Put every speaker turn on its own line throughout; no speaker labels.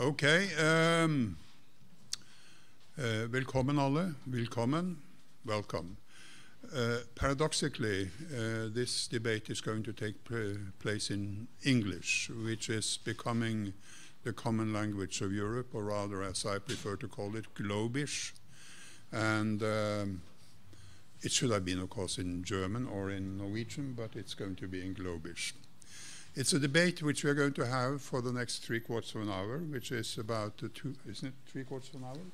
Ok, velkommen alle, velkommen, welcome. Paradoxically, this debate is going to take place in English, which is becoming the common language of Europe, or rather, as I prefer to call it, globish. And it should have been, of course, in German or in Norwegian, but it's going to be in globish. It's a debate which we're going to have for the next 3/4 of an hour, which is about isn't it 3/4 of an hour?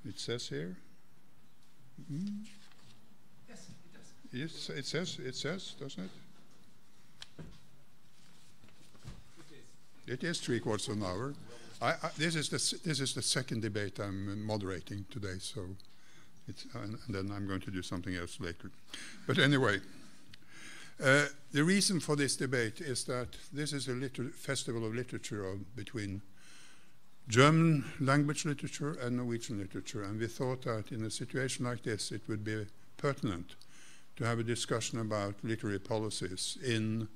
It says here. Mm?
Yes, it does.
Yes, it says, doesn't it? It is 3/4 of an hour. This is the second debate I'm moderating today, so and then I'm going to do something else later. But anyway. The reason for this debate is that this is a festival of literature between German language literature and Norwegian literature, and we thought that in a situation like this it would be pertinent to have a discussion about literary policies in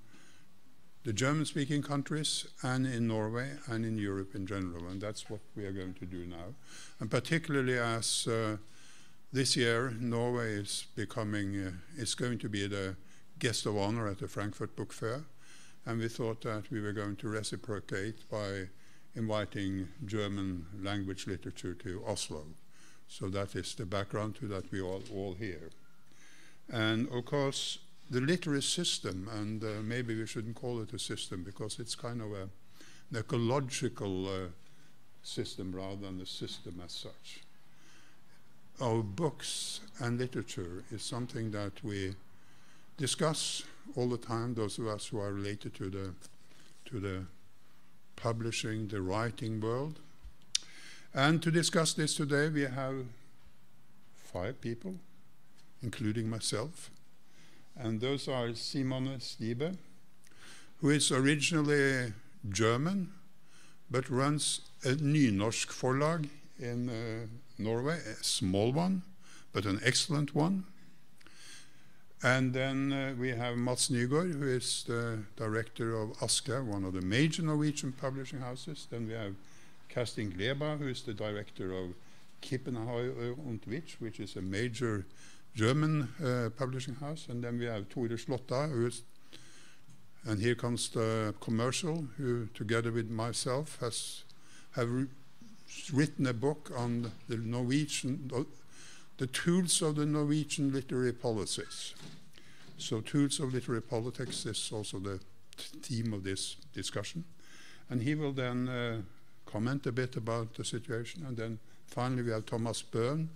the German-speaking countries and in Norway and in Europe in general, and that's what we are going to do now. And particularly as this year Norway is becoming, it's going to be the guest of honor at the Frankfurt Book Fair, and we thought that we were going to reciprocate by inviting German language literature to Oslo. So that is the background to that we are all here. And of course, the literary system, and maybe we shouldn't call it a system because it's kind of an ecological system rather than a system as such. Our books and literature is something that we discuss all the time, those of us who are related to the publishing, the writing world. And to discuss this today, we have 5 people, including myself. And those are Simone Stibbe, who is originally German, but runs a nynorsk forlag in Norway, a small one, but an excellent one. And then we have Mats Nygaard, who is the director of Asker, one of the major Norwegian publishing houses. Then we have Kerstin Gleba, who is the director of Kippenheuer und Witsch, which is a major German publishing house. And then we have Tore Slotta, and here comes the commercial, who together with myself have written a book on the Norwegian, the tools of the Norwegian literary policies. So tools of literary politics is also the theme of this discussion. And he will then comment a bit about the situation. And then finally we have Thomas Bøhn,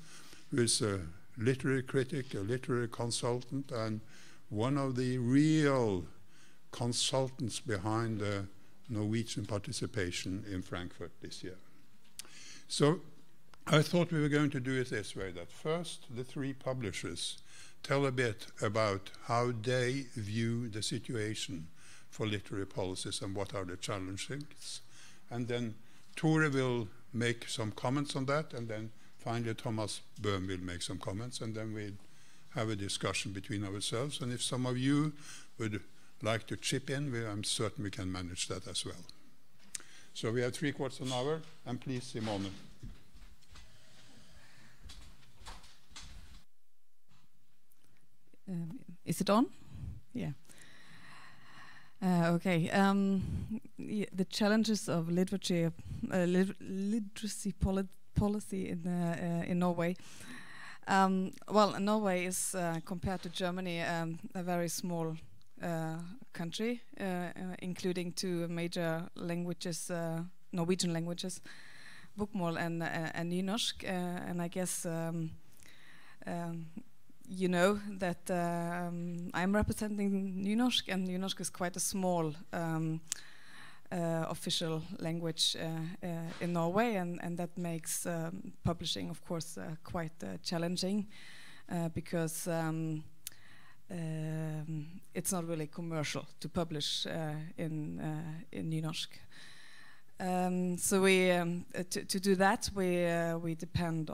who is a literary critic, a literary consultant, and one of the real consultants behind the Norwegian participation in Frankfurt this year. So I thought we were going to do it this way, that first the 3 publishers tell a bit about how they view the situation for literary policies and what are the challenges. And then Tore will make some comments on that, and then finally Thomas Bøhn will make some comments, and then we'll have a discussion between ourselves. And if some of you would like to chip in, I'm certain we can manage that as well. So we have 3/4 of an hour, and please, Simone.
Is it on? Yeah. Okay. The challenges of literacy policy in Norway. Well, Norway is compared to Germany a very small country, including 2 major languages, Norwegian languages, bokmål and nynorsk. And I guess. You know that I'm representing nynorsk, and nynorsk is quite a small official language in Norway, and that makes publishing, of course, quite challenging because it's not really commercial to publish in nynorsk. So we to do that we depend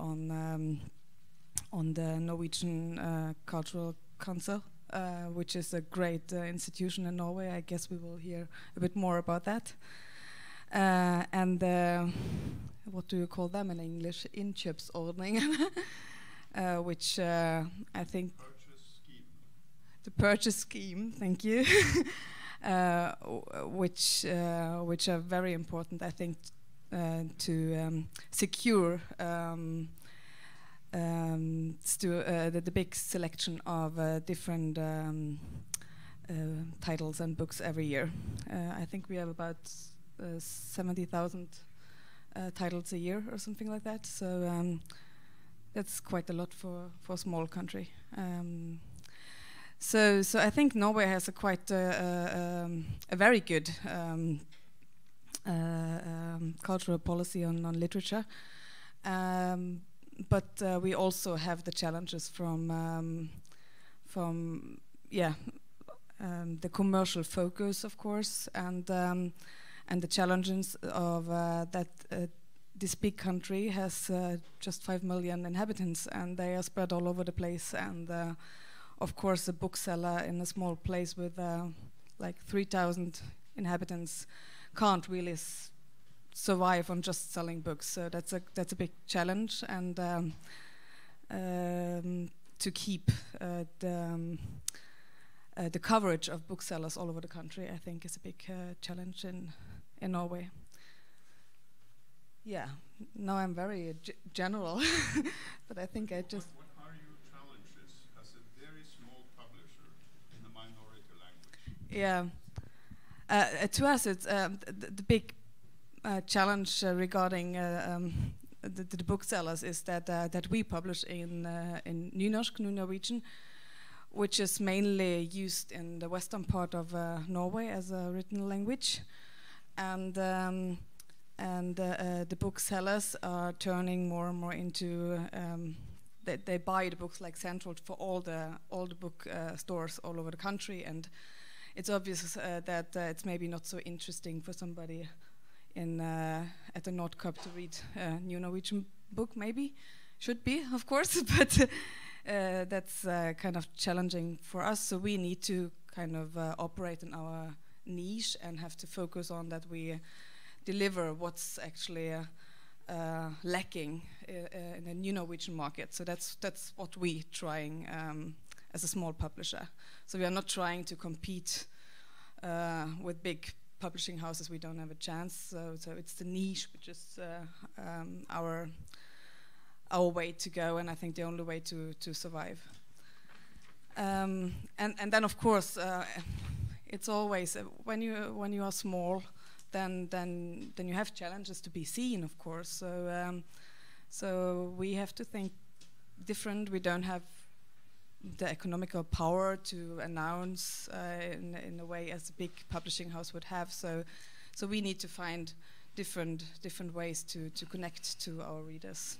on the Norwegian Cultural Council, which is a great institution in Norway. I guess we will hear a bit more about that. and what do you call them in English? Inköpsordning, which I think the purchase scheme. Thank you. Which are very important, I think, to secure the big selection of different titles and books every year. I think we have about 70,000 titles a year or something like that. So that's quite a lot for a small country. So I think Norway has a quite a very good cultural policy on literature, but we also have the challenges from the commercial focus, of course, and the challenges of that this big country has just 5 million inhabitants, and they are spread all over the place, and of course, a bookseller in a small place with like 3,000 inhabitants can't really survive on just selling books. So that's a big challenge, and to keep the coverage of booksellers all over the country, I think, is a big challenge in Norway. Yeah, now I'm very general, but I think I just. Yeah, to us, it's the big challenge regarding the booksellers is that we publish in nynorsk, New Norwegian, which is mainly used in the western part of Norway as a written language, and the booksellers are turning more and more into they buy the books like central for all the book stores all over the country, and it's obvious that it's maybe not so interesting for somebody at the North Cup to read a New Norwegian book. Maybe should be, of course, but that's kind of challenging for us. So we need to kind of operate in our niche and have to focus on that we deliver what's actually lacking in the New Norwegian market. So that's what we're trying as a small publisher. So we are not trying to compete with big publishing houses. We don't have a chance. So it's the niche, which is our way to go, and I think the only way to survive. And then of course it's always when you are small, then you have challenges to be seen, of course. So we have to think different. We don't have the economical power to announce in a way as a big publishing house would have. So we need to find different ways to connect to our readers.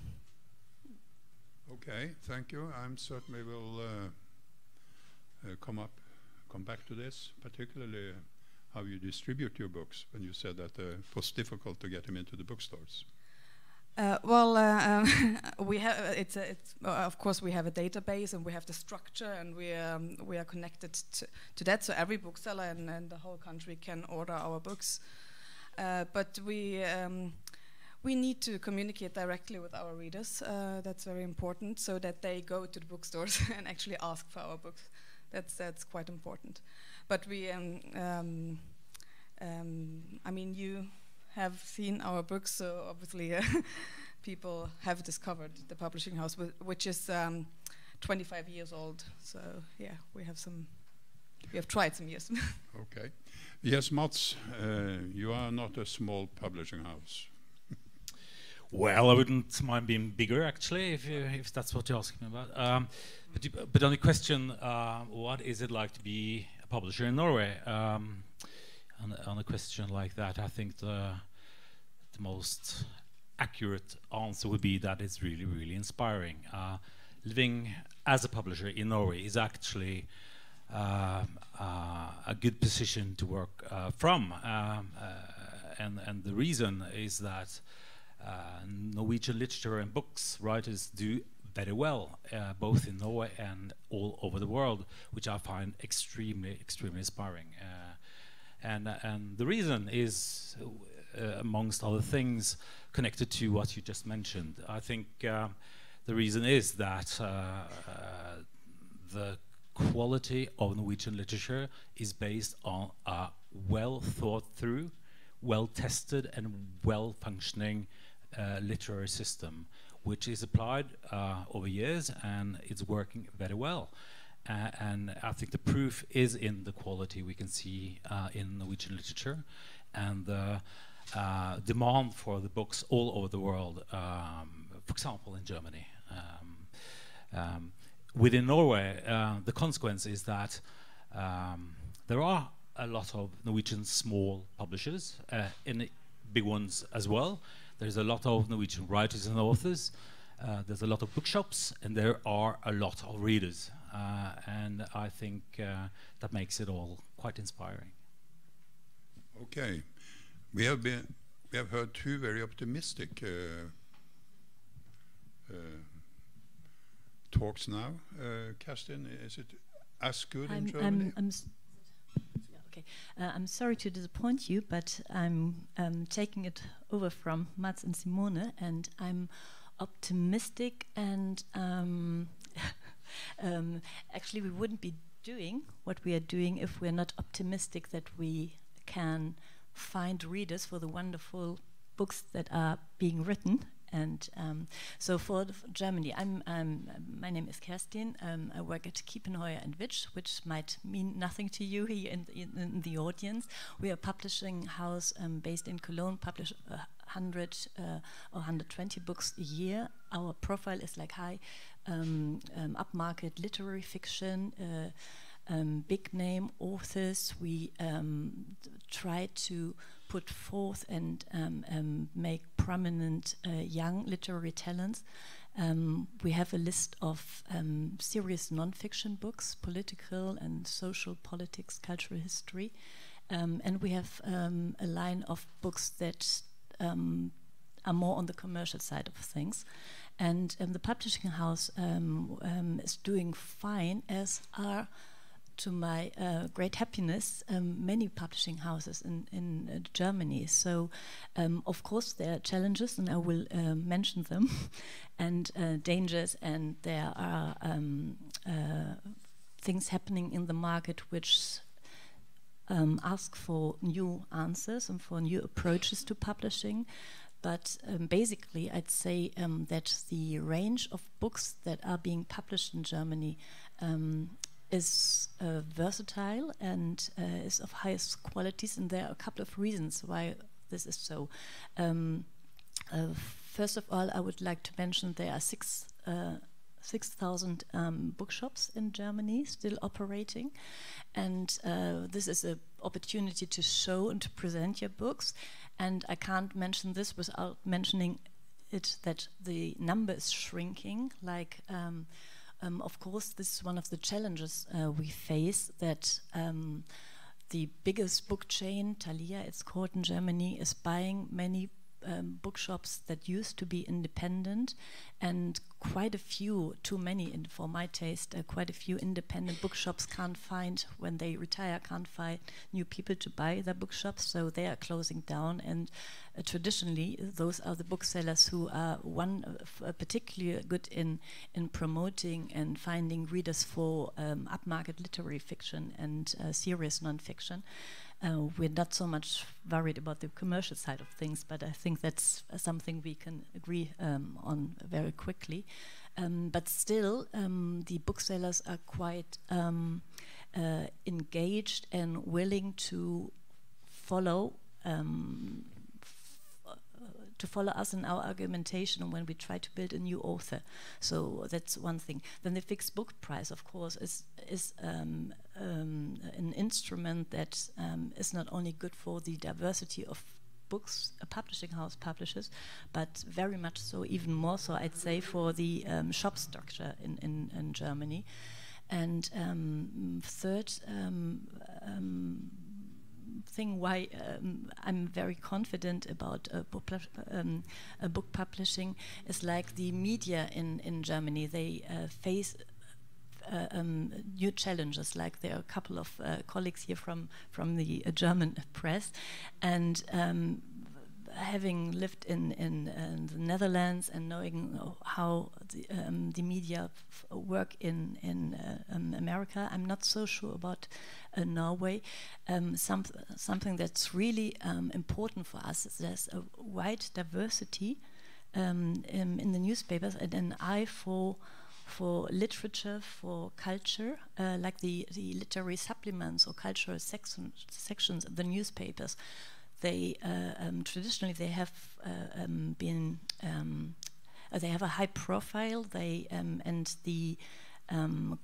Okay, thank you. I'm certainly will come back to this, particularly how you distribute your books. When you said that it was difficult to get them into the bookstores.
We have of course we have a database and we have the structure, and we are connected to that. So every bookseller in the whole country can order our books, but we need to communicate directly with our readers. That's very important, so that they go to the bookstores and actually ask for our books. That's quite important. But we, I mean, you have seen our books, so obviously people have discovered the publishing house, which is 25 years old. So yeah, we have tried some years.
Okay. Yes, Mats, you are not a small publishing house.
Well, I wouldn't mind being bigger, actually, if that's what you're asking me about. But on the question, what is it like to be a publisher in Norway? On a question like that, I think the most accurate answer would be that it's really, really inspiring. Living as a publisher in Norway is actually a good position to work from, and the reason is that Norwegian literature and books writers do very well, both in Norway and all over the world, which I find extremely, extremely inspiring. And the reason is amongst other things, connected to what you just mentioned. I think the reason is that the quality of Norwegian literature is based on a well thought through, well tested and well functioning literary system, which is applied over years, and it's working very well. And I think the proof is in the quality we can see in Norwegian literature, and the demand for the books all over the world, for example in Germany. Within Norway, the consequence is that there are a lot of Norwegian small publishers, and big ones as well. There's a lot of Norwegian writers and authors. There's a lot of bookshops, and there are a lot of readers. And I think that makes it all quite inspiring.
Okay, we have heard two very optimistic talks now. Kerstin, is it as good in Germany?
I'm sorry to disappoint you, but I'm taking it over from Mats and Simone, and I'm optimistic, and actually we wouldn't be doing what we are doing if we're not optimistic that we can find readers for the wonderful books that are being written. And so for Germany, my name is Kerstin. I work at Kiepenheuer and Witsch, which might mean nothing to you here in the audience. We are a publishing house based in Cologne, publish 100 or 120 books a year. Our profile is like high upmarket literary fiction, big name authors. We try to put forth and make prominent young literary talents. We have a list of serious non-fiction books, political and social politics, cultural history, and we have a line of books that are more on the commercial side of things. And the publishing house is doing fine, as are, to my great happiness, many publishing houses in Germany. So, of course, there are challenges, and I will mention them, and dangers, and there are things happening in the market which ask for new answers and for new approaches to publishing. But basically, I'd say that the range of books that are being published in Germany is versatile and is of highest qualities, and there are a couple of reasons why this is so. First of all, I would like to mention there are 6,000 bookshops in Germany still operating, and this is an opportunity to show and to present your books. And I can't mention this without mentioning it, that the number is shrinking. Like, of course, this is one of the challenges we face, that the biggest book chain, Thalia, it's called in Germany, is buying many bookshops that used to be independent, and quite a few, too many for my taste, quite a few independent bookshops can't find, when they retire, can't find new people to buy their bookshops, so they are closing down. And traditionally, those are the booksellers who are particularly good in promoting and finding readers for upmarket literary fiction and serious non-fiction. We're not so much worried about the commercial side of things, but I think that's something we can agree on very quickly. But still, the booksellers are quite engaged and willing to follow us in our argumentation when we try to build a new author. So that's one thing. Then the fixed book price, of course, is an instrument that is not only good for the diversity of books a publishing house publishes, but very much so, even more so, I'd say, for the shop structure in Germany. And third thing why I'm very confident about book publishing is like the media in Germany. They face new challenges. Like there are a couple of colleagues here from the German press, and having lived in the Netherlands and knowing how the media work in America, I'm not so sure about Norway. Something that's really important for us is there's a wide diversity in the newspapers and an eye for literature, for culture, like the literary supplements or cultural sections of the newspapers. They traditionally they have been they have a high profile. They and the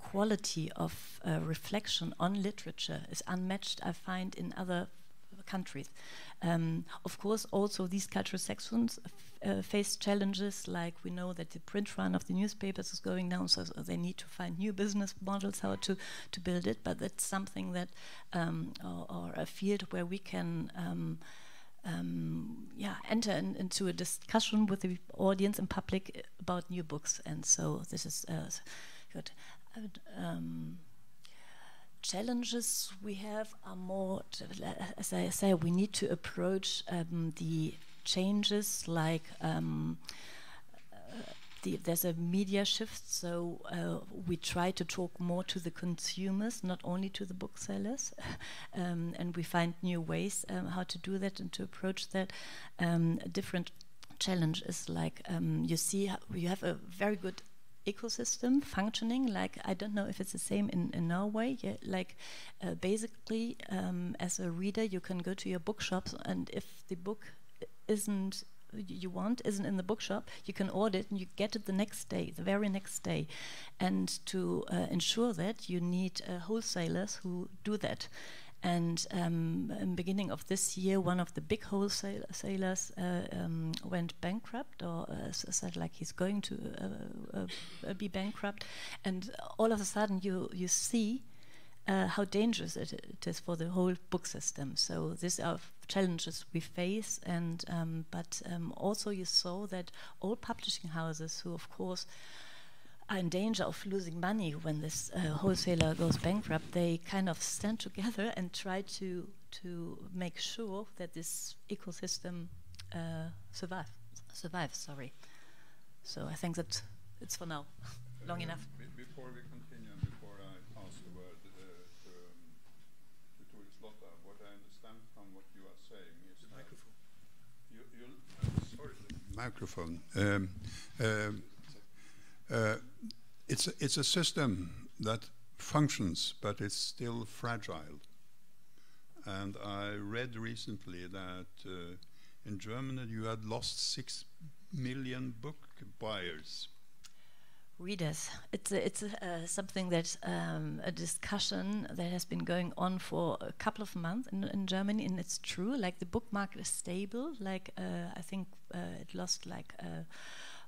quality of reflection on literature is unmatched, I find, in other countries. Of course, also these cultural sections face challenges, like we know that the print run of the newspapers is going down, so they need to find new business models how to build it. But that's something that, or a field where we can enter into a discussion with the audience and public about new books. And so this is good. Challenges we have are more, as I say, we need to approach the changes, like there's a media shift, so we try to talk more to the consumers, not only to the booksellers, and we find new ways how to do that and to approach that. A different challenge is like you see you have a very good ecosystem functioning, like I don't know if it's the same in Norway. Yeah, like basically as a reader you can go to your bookshops, and if the book isn't in the bookshop, you can order it and you get it the next day, the very next day. And to ensure that, you need wholesalers who do that. And in the beginning of this year, one of the big wholesalers went bankrupt, or said like he's going to be bankrupt. And all of a sudden you see how dangerous it is for the whole book system. So these are challenges we face, and but also you saw that all publishing houses, who of course are in danger of losing money when this wholesaler goes bankrupt, they kind of stand together and try to make sure that this ecosystem survives. Sorry. So I think that it's for now long enough.
Before we continue, and before I pass the word to Lotta, what I understand from what you are saying is the microphone. It's a system that functions, but it's still fragile. And I read recently that in Germany you had lost 6 million book buyers.
Readers. It's something that a discussion that has been going on for a couple of months in Germany, and it's true. Like the book market is stable. Like I think it lost like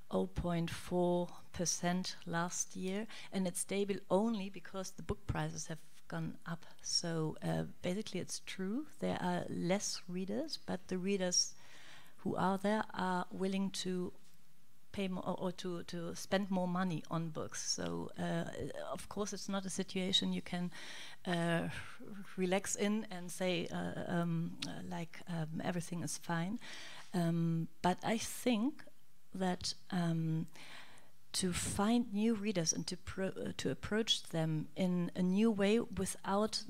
0.4% last year, and it's stable only because the book prices have gone up. So basically, it's true. There are less readers, but the readers who are there are willing to pay more or to spend more money on books. So of course it's not a situation you can relax in and say everything is fine. But I think that to find new readers and to approach them in a new way without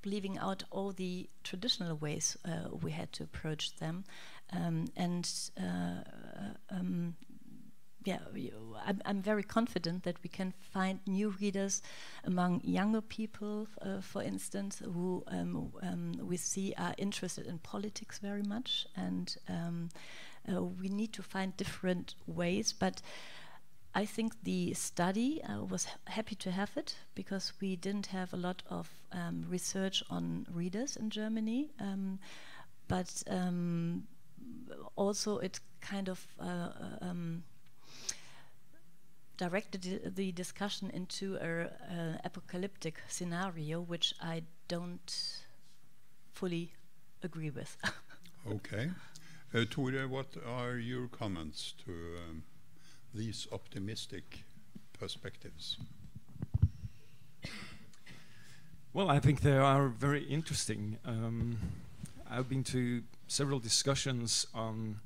leaving out all the traditional ways we had to approach them, I'm very confident that we can find new readers among younger people, for instance, who we see are interested in politics very much, and we need to find different ways. But I think the study, I was happy to have it, because we didn't have a lot of research on readers in Germany, but also it kind of directed the discussion into an apocalyptic scenario, which I don't fully agree with.
Okay. Tore, what are your comments to these optimistic perspectives?
Well, I think they are very interesting. I've been to several discussions on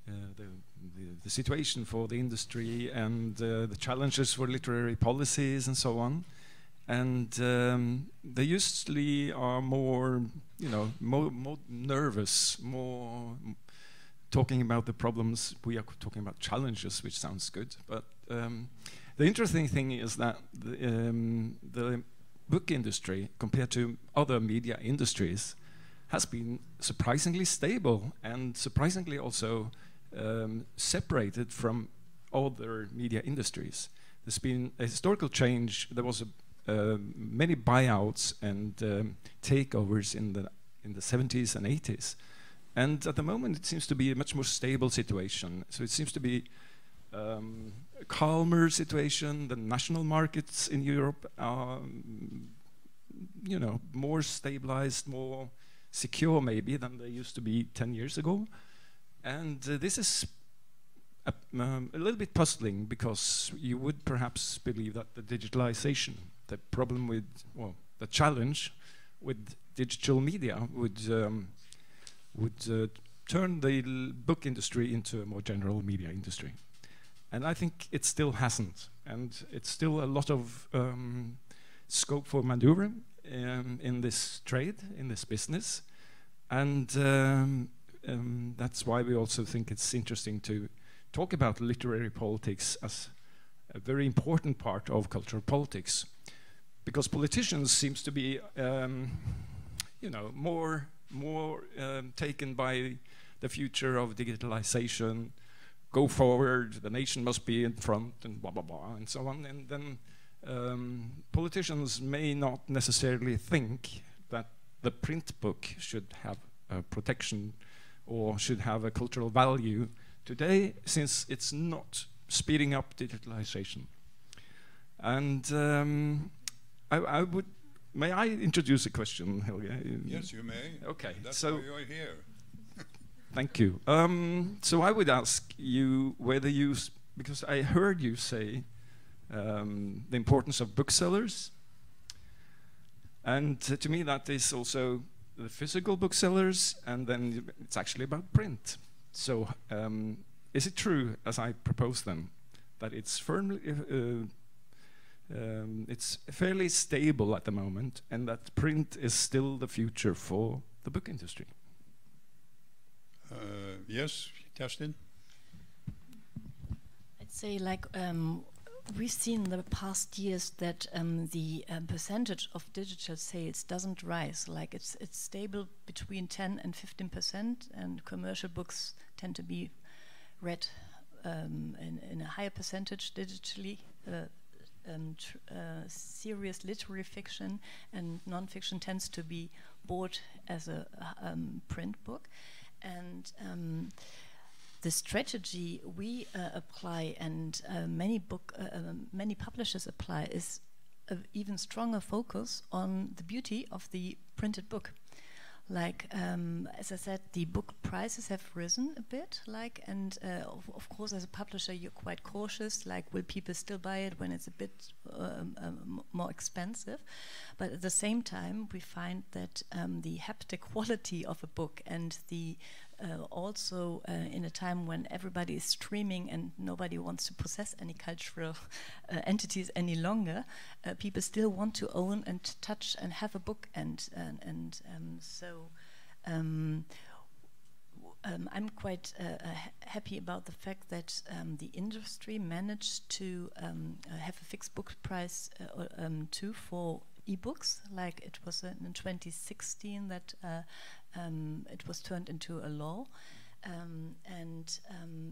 the situation for the industry and the challenges for literary policies and so on. And they usually are more, more nervous, more talking about the problems. We are talking about challenges, which sounds good. But the interesting thing is that the book industry, compared to other media industries, has been surprisingly stable and surprisingly also separated from other media industries. There's been a historical change. There was many buyouts and takeovers in the 70s and 80s, and at the moment it seems to be a much more stable situation. So it seems to be a calmer situation. The national markets in Europe are, more stabilized, more secure maybe than they used to be 10 years ago. And this is a little bit puzzling, because you would perhaps believe that the digitalization, the problem with, the challenge with digital media would turn the book industry into a more general media industry. And I think it still hasn't. And it's still a lot of scope for maneuver in this trade, in this business. And that's why we also think it's interesting to talk about literary politics as a very important part of cultural politics. Because politicians seems to be, more taken by the future of digitalization. Go forward, the nation must be in front, and blah blah blah, and so on. And then politicians may not necessarily think that the print book should have protection or should have a cultural value today, since it's not speeding up digitalization. And may I introduce a question, Helge?
Yes, you may.
Okay,
that's why you're here.
Thank you. So I would ask you whether because I heard you say the importance of booksellers, and to me that is also the physical booksellers, and then it's actually about print. So is it true, as I propose then, that it's firmly it's fairly stable at the moment, and that print is still the future for the book industry?
Yes, Kerstin?
I'd say, we've seen in the past years that the percentage of digital sales doesn't rise. It's stable between 10 and 15%, and commercial books tend to be read in a higher percentage digitally. Serious literary fiction and non-fiction tends to be bought as a print book. And the strategy we apply, and many publishers apply, is an even stronger focus on the beauty of the printed book. As I said, the book prices have risen a bit, and of course, as a publisher, you're quite cautious. Will people still buy it when it's a bit more expensive? But at the same time, we find that the haptic quality of a book, and the also in a time when everybody is streaming and nobody wants to possess any cultural entities any longer, people still want to own and touch and have a book, so I'm quite happy about the fact that the industry managed to have a fixed book price too for e-books. It was in 2016 that it was turned into a law,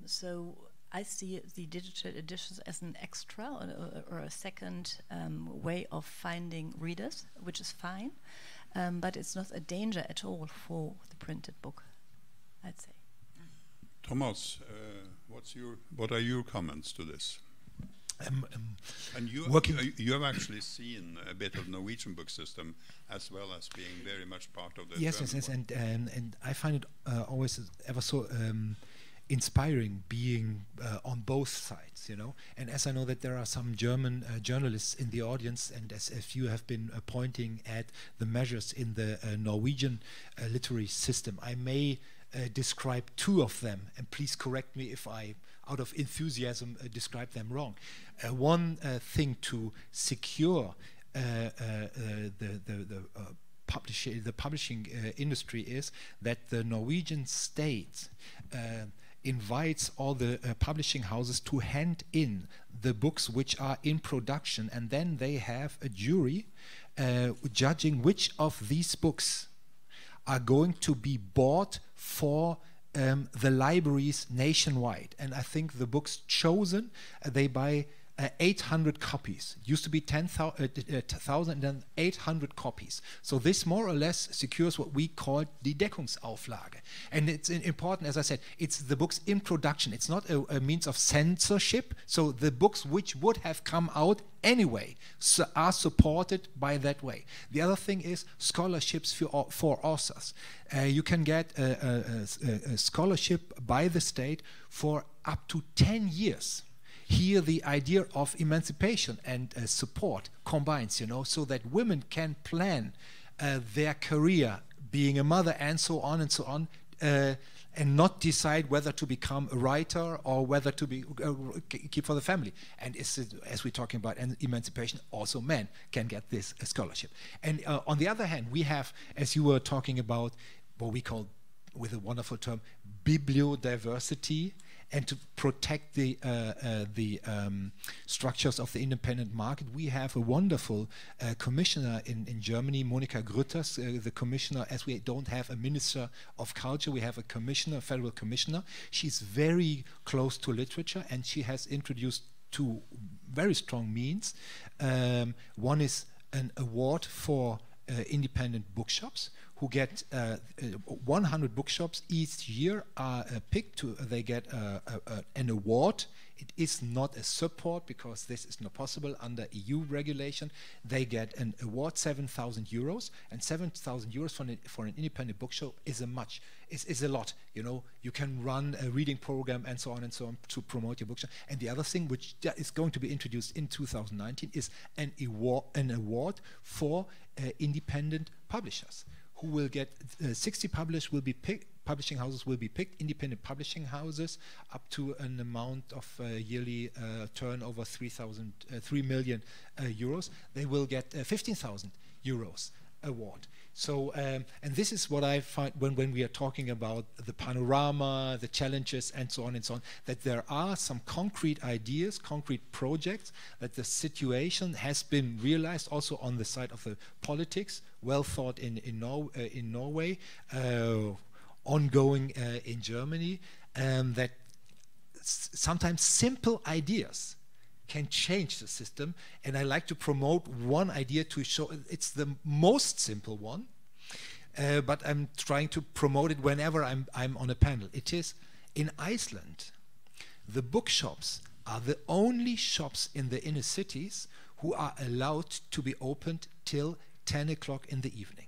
so I see the digital editions as an extra or a second way of finding readers, which is fine, but it's not a danger at all for the printed book, I'd say.
Thomas, what are your comments to this? And you have actually seen a bit of Norwegian book system as well as being very much part of the
yes, and I find it always ever so inspiring being on both sides, you know. And as I know that there are some German journalists in the audience, and as if you have been pointing at the measures in the Norwegian literary system, I may describe two of them, and please correct me if I, out of enthusiasm, describe them wrong. One thing to secure the publishing industry is that the Norwegian state invites all the publishing houses to hand in the books which are in production, and then they have a jury judging which of these books are going to be bought for the libraries nationwide. And I think the books chosen, they buy 800 copies. It used to be 10,000 and then 800 copies. So this more or less secures what we call die Deckungsauflage. And it's important, as I said, it's the books in production. It's not a means of censorship. So the books which would have come out anyway are supported by that way. The other thing is scholarships for authors. You can get a scholarship by the state for up to 10 years. Here the idea of emancipation and support combines, you know, so that women can plan their career, being a mother and so on, and not decide whether to become a writer or whether to be keep for the family. And as we're talking about emancipation, also men can get this scholarship. And on the other hand, we have, as you were talking about, what we call, with a wonderful term, bibliodiversity, and to protect the structures of the independent market. We have a wonderful commissioner in Germany, Monika Grütters, the commissioner. As we don't have a minister of culture, we have a commissioner, federal commissioner. She's very close to literature, and she has introduced two very strong means. One is an award for independent bookshops, who get 100 bookshops each year are picked. They get an award. It is not a support, because this is not possible under EU regulation. They get an award, 7,000 euros, and 7,000 euros for an independent bookshop is a lot. You know, you can run a reading program and so on to promote your bookshop. And the other thing, which is going to be introduced in 2019, is an award for independent publishers, who will get 60 publishing houses will be picked, independent publishing houses, up to an amount of yearly turnover 3 million euros. They will get 15,000 euros award. So, and this is what I find when we are talking about the panorama, the challenges, and so on, that there are some concrete ideas, concrete projects, that the situation has been realized also on the side of the politics, well thought in Norway, ongoing in Germany, that sometimes simple ideas can change the system. And I like to promote one idea to show it's the most simple one, but I'm trying to promote it whenever I'm on a panel. It is, in Iceland, the bookshops are the only shops in the inner cities who are allowed to be opened till 10 o'clock in the evening,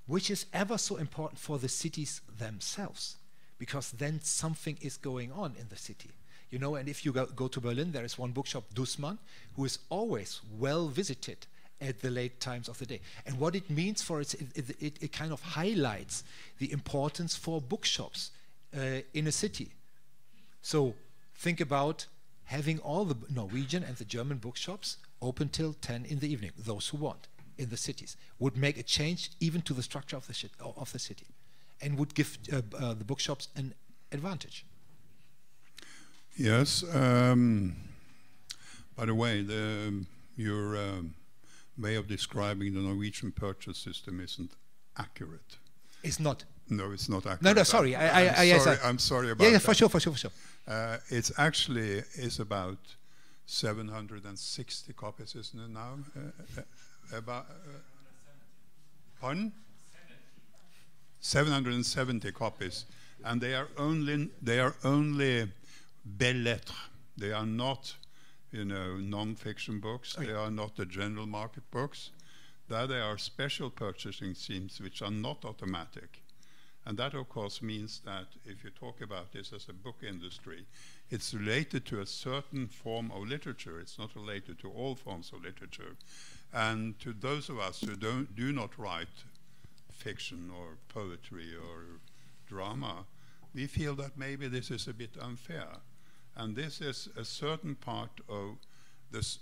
which is ever so important for the cities themselves, because then something is going on in the city. You know, and if you go to Berlin, there is one bookshop, Dussmann, who is always well visited at the late times of the day. And what it means for it kind of highlights the importance for bookshops in a city. So think about having all the Norwegian and the German bookshops open till 10 in the evening, those who want, in the cities. Would make a change even to the structure of the city, and would give the bookshops an advantage.
Yes. By the way, your way of describing the Norwegian purchase system isn't accurate.
It's not.
No, it's not accurate.
No, sorry.
I'm sorry about that.
Yeah, for sure.
It's actually about 760 copies, isn't it now? About pardon? 770 copies, and they are only belles lettres. They are not, non-fiction books. They are not the general market books. There are special purchasing schemes which are not automatic, And that, of course, means that if you talk about this as a book industry, it's related to a certain form of literature. It's not related to all forms of literature. And to those of us who do not write fiction or poetry or drama, we feel that maybe this is a bit unfair. And this is a certain part of this.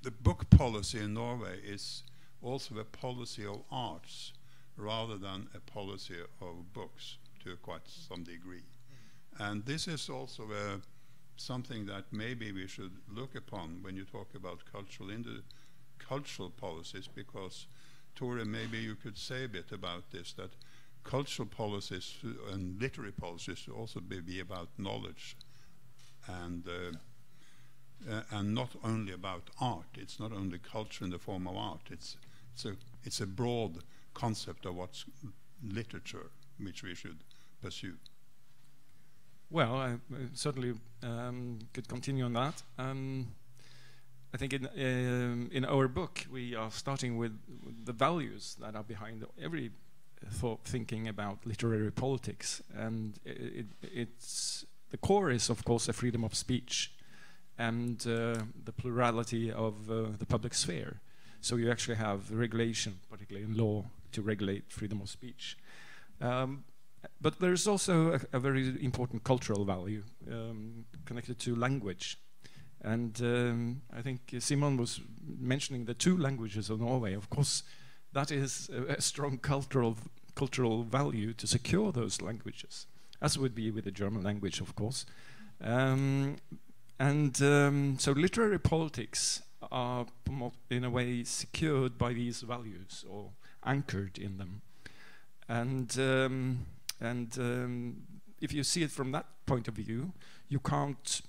The book policy in Norway is also a policy of arts rather than a policy of books to quite some degree. And this is also something that maybe we should look upon when you talk about cultural policies, because Tore, maybe you could say a bit about this, that cultural policies and literary policies should also be about knowledge and not only about art. It's not only culture in the form of art. It's a broad concept of what's literature, which we should pursue.
Well, I certainly could continue on that. I think in our book we are starting with the values that are behind every thought thinking about literary politics, and it's the core is of course a freedom of speech and the plurality of the public sphere. So you actually have regulation, particularly in law, to regulate freedom of speech. But there's also a very important cultural value connected to language. And I think Simon was mentioning the 2 languages of Norway. Of course, that is a strong cultural value to secure those languages, as would be with the German language, of course. So literary politics are in a way secured by these values or anchored in them. And if you see it from that point of view, you can't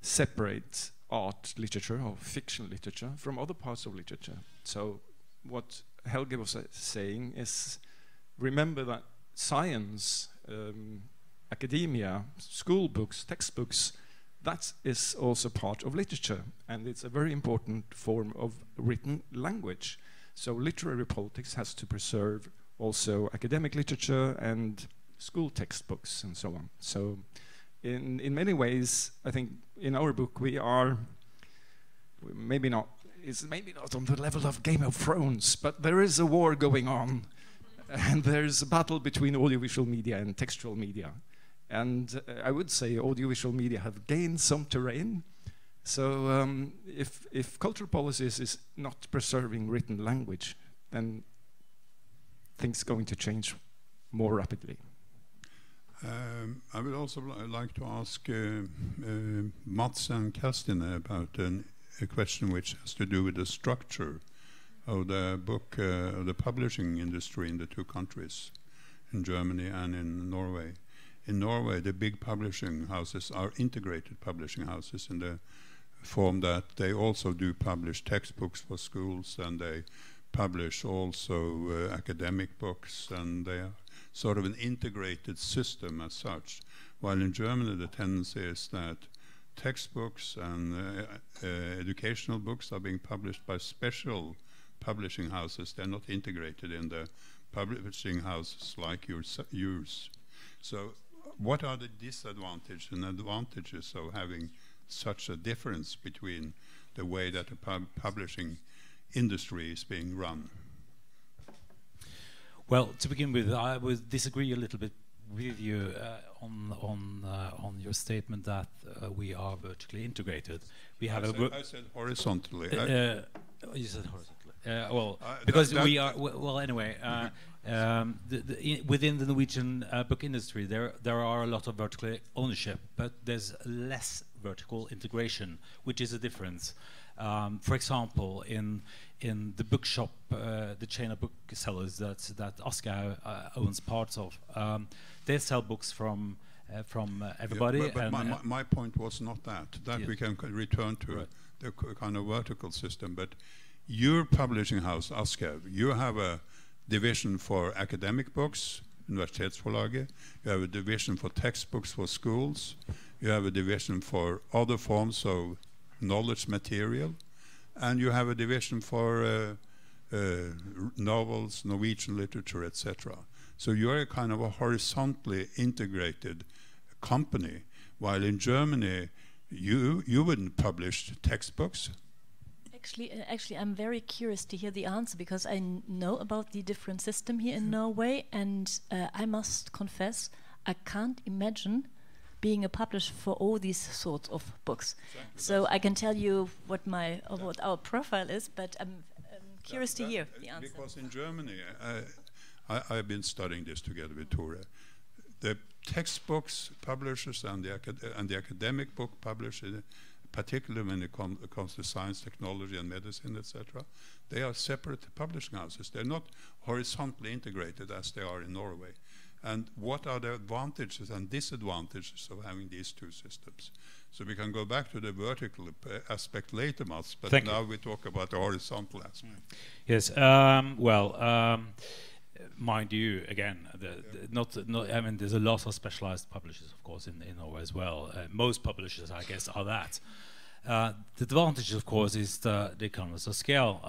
separate art literature or fiction literature from other parts of literature. So what Helge was saying is, remember that science, academia, school books, textbooks, that is also part of literature, and it's a very important form of written language. So literary politics has to preserve also academic literature and school textbooks and so on. So in many ways, I think in our book it's maybe not on the level of Game of Thrones, but there is a war going on, and there's a battle between audiovisual media and textual media. And I would say audiovisual media have gained some terrain. So if cultural policies is not preserving written language, then things are going to change more rapidly.
I would also like to ask Mats and Kerstin about a question which has to do with the structure of the book, of the publishing industry in the 2 countries, in Germany and in Norway. In Norway, the big publishing houses are integrated publishing houses in the form that they also do publish textbooks for schools, and they publish also academic books, and they are sort of an integrated system as such. While in Germany, the tendency is that textbooks and educational books are being published by special publishing houses. They're not integrated in the publishing houses like yours. So what are the disadvantages and advantages of having such a difference between the way that the publishing industry is being run?
Well, to begin with, I would disagree a little bit with you on your statement that we are vertically integrated. We have
I said horizontally.
You said horizontally. Because we are. Well, anyway, within the Norwegian book industry, there are a lot of vertical ownership, but there's less vertical integration, which is a difference. For example, in the bookshop, the chain of booksellers that Aschehoug owns parts of, they sell books from everybody.
Yeah, but my point was not that.
Yeah.
We can return to
Right.
the kind of vertical system. But your publishing house, Aschehoug, you have a division for academic books, Universitetsforlaget. You have a division for textbooks for schools. You have a division for other forms of knowledge material, and you have a division for novels, Norwegian literature, etc. So you're a kind of a horizontally integrated company, while in Germany you wouldn't publish textbooks.
Actually, I'm very curious to hear the answer, because I know about the different system here in Norway, and I must confess I can't imagine being a publisher for all these sorts of books. Exactly. So I can tell you what what our profile is, but I'm curious to hear the answer.
Because in Germany, I've been studying this together with Tore. The textbooks publishers and the academic book publishers, particularly when it comes to science, technology, and medicine, etc., they are separate publishing houses. They're not horizontally integrated as they are in Norway. And what are the advantages and disadvantages of having these two systems? So we can go back to the vertical aspect later, Mats, but now we talk about the horizontal aspect.
Yes, mind you, again, I mean, there's a lot of specialized publishers, of course, in Norway as well. Most publishers, I guess, are that. The advantage, of course, is the economies of scale,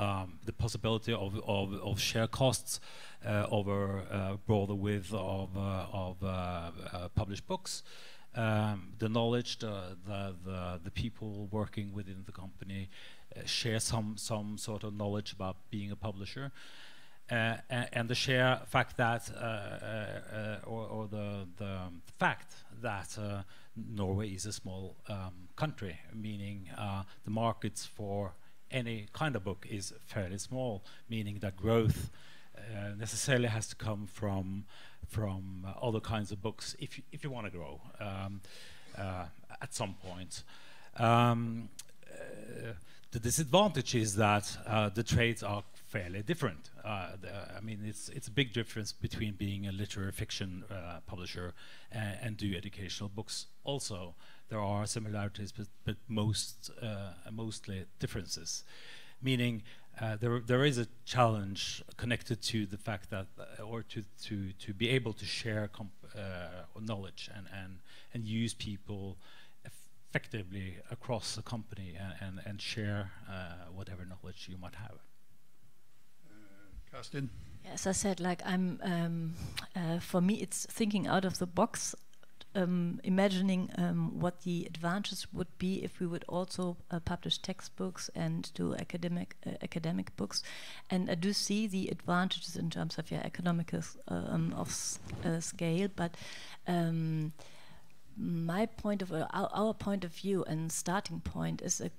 the possibility of share costs over broader width of published books, the knowledge, the people working within the company share some sort of knowledge about being a publisher. And the sheer fact that, or the fact that Norway is a small country, meaning the markets for any kind of book is fairly small, meaning that growth necessarily has to come from other kinds of books if you want to grow at some point. The disadvantage is that the trades are fairly different. I mean, it's a big difference between being a literary fiction publisher and do educational books. Also, there are similarities, but mostly differences. Meaning, there is a challenge connected to the fact that, or to be able to share knowledge and use people effectively across the company and share whatever knowledge you might have.
Kerstin?
As I said, like for me, it's thinking out of the box, imagining what the advantages would be if we would also publish textbooks and do academic books, and I do see the advantages in terms of economical scale, but my point of our point of view and starting point is a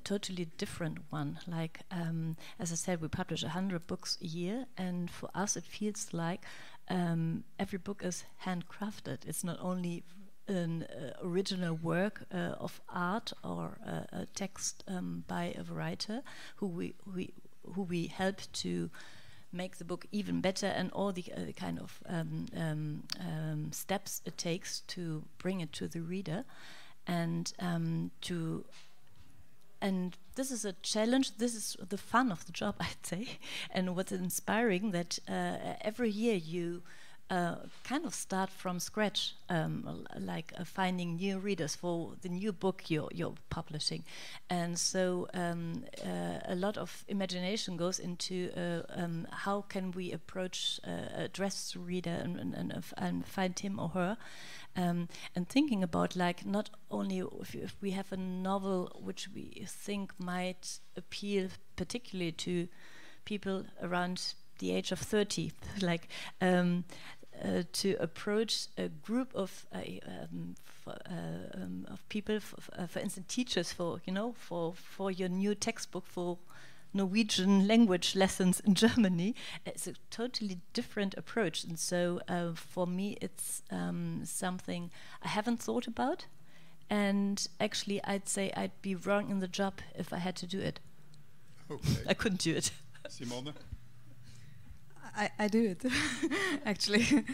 totally different one. Like as I said, we publish 100 books a year, and for us it feels like every book is handcrafted. It's not only an original work of art or a text by a writer who we help to make the book even better, and all the kind of steps it takes to bring it to the reader, and this is a challenge. This is the fun of the job, I'd say, and what's inspiring that every year you kind of start from scratch, like finding new readers for the new book you're publishing, and so a lot of imagination goes into how can we address the reader and find him or her, and thinking about like not only if we have a novel which we think might appeal particularly to people around the age of 30, like to approach a group of people, for instance, teachers, for your new textbook for Norwegian language lessons in Germany. It's a totally different approach, and so for me, it's something I haven't thought about. And actually, I'd say I'd be wrong in the job if I had to do it. Okay. I couldn't do it.
Simone?
I do it, actually.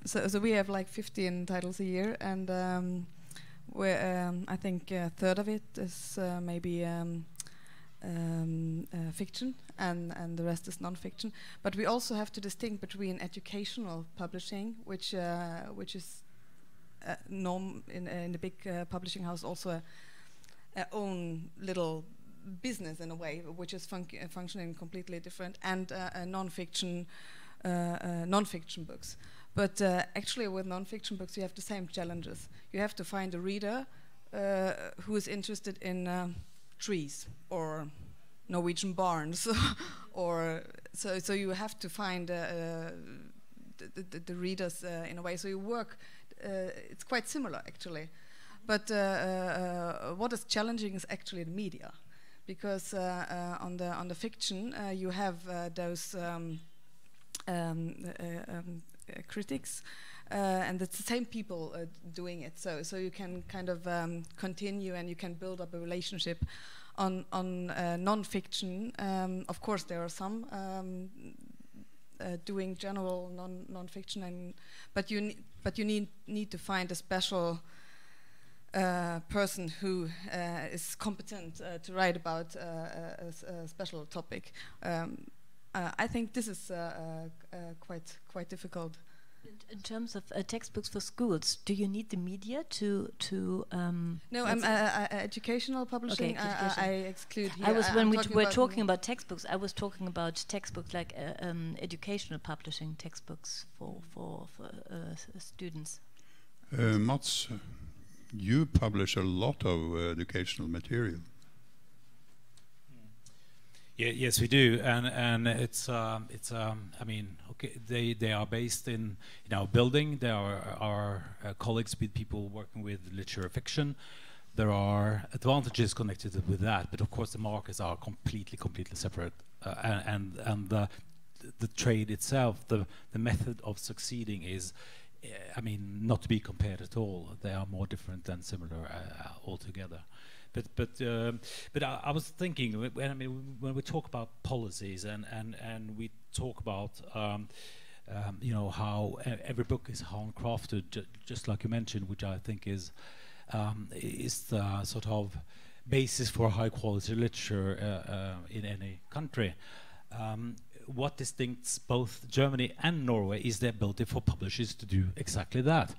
So we have like 15 titles a year, and I think a third of it is maybe fiction, and the rest is non-fiction. But we also have to distinguish between educational publishing, which is norm in the big publishing house, also a own little business in a way, which is functioning completely different, and non-fiction books. But actually, with non-fiction books, you have the same challenges. You have to find a reader who is interested in trees or Norwegian barns, or so you have to find the readers in a way. So you work. It's quite similar actually, but what is challenging is actually the media, because on the fiction you have those critics, and it's the same people doing it. So you can kind of continue, and you can build up a relationship. On non-fiction, of course, there are some doing general non-fiction, but you need to find a special person who is competent to write about a special topic. I think this is quite difficult.
In terms of textbooks for schools, do you need the media to?
No, I'm educational publishing.
Okay, education.
I exclude here.
I was when we were talking about textbooks. I was talking about textbooks like educational publishing textbooks for students.
Mats, you publish a lot of educational material.
Yeah, yes, we do, and it's I mean, okay, they are based in our building. There are our colleagues with people working with literature fiction. There are advantages connected with that, but of course the markets are completely separate, and the trade itself, the method of succeeding is, I mean, not to be compared at all. They are more different than similar altogether. But I was thinking, when we talk about policies and we talk about you know, how every book is handcrafted, just like you mentioned, which I think is the sort of basis for high quality literature in any country. What distincts both Germany and Norway is the ability for publishers to do exactly that.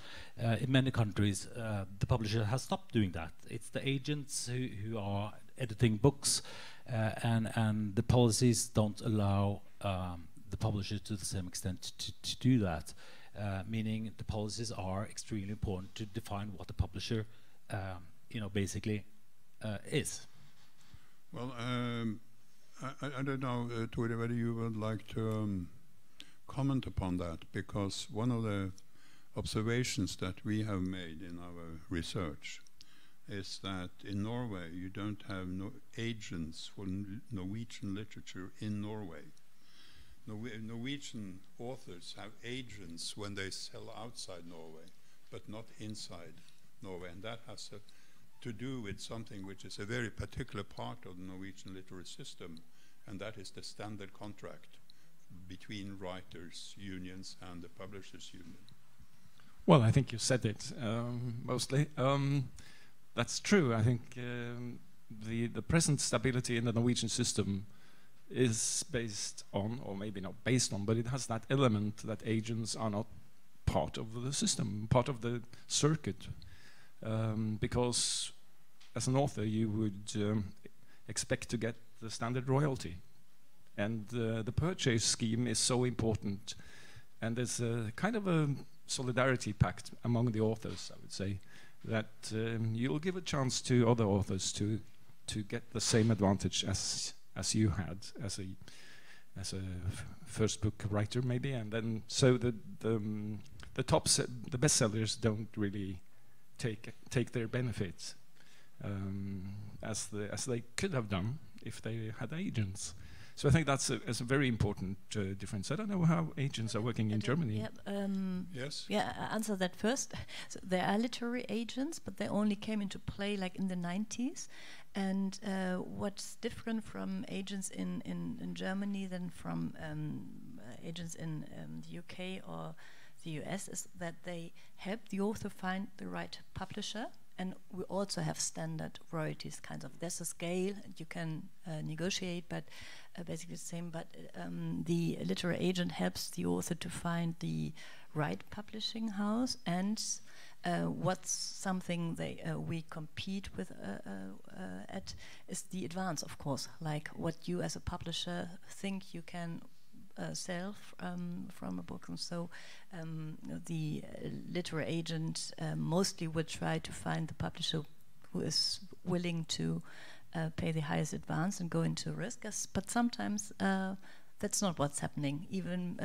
In many countries, the publisher has stopped doing that. It's the agents who are editing books, and the policies don't allow the publisher to the same extent to do that. Meaning the policies are extremely important to define what the publisher, you know, basically is.
Well, I don't know, Tore, whether you would like to comment upon that, because one of the observations that we have made in our research is that in Norway you don't have agents for Norwegian literature in Norway. Norwegian authors have agents when they sell outside Norway, but not inside Norway, and that has to do with something which is a very particular part of the Norwegian literary system, and that is the standard contract between writers' unions and the publishers' union.
Well, I think you said it mostly. That's true. I think the present stability in the Norwegian system is based on, or maybe not based on, but it has that element that agents are not part of the system, part of the circuit. Because as an author you would expect to get the standard royalty, and the purchase scheme is so important, and there's a kind of a solidarity pact among the authors, I would say, that you'll give a chance to other authors to get the same advantage as you had as a first book writer, maybe, and then so the bestsellers don't really take their benefits as they could have done if they had agents. So I think that's a very important difference. I don't know how agents are working in Germany.
Yeah,
yes?
Yeah, I'll answer that first. So there are literary agents, but they only came into play like in the 90s. And what's different from agents in Germany than from agents in the UK or the US is that they help the author find the right publisher. And we also have standard royalties, kind of. There's a scale, and you can negotiate, but basically the same. But the literary agent helps the author to find the right publishing house, and what's something we compete with at is the advance, of course, like what you as a publisher think you can sell from a book. And so the literary agent mostly would try to find the publisher who is willing to pay the highest advance and go into risk. But sometimes that's not what's happening. Even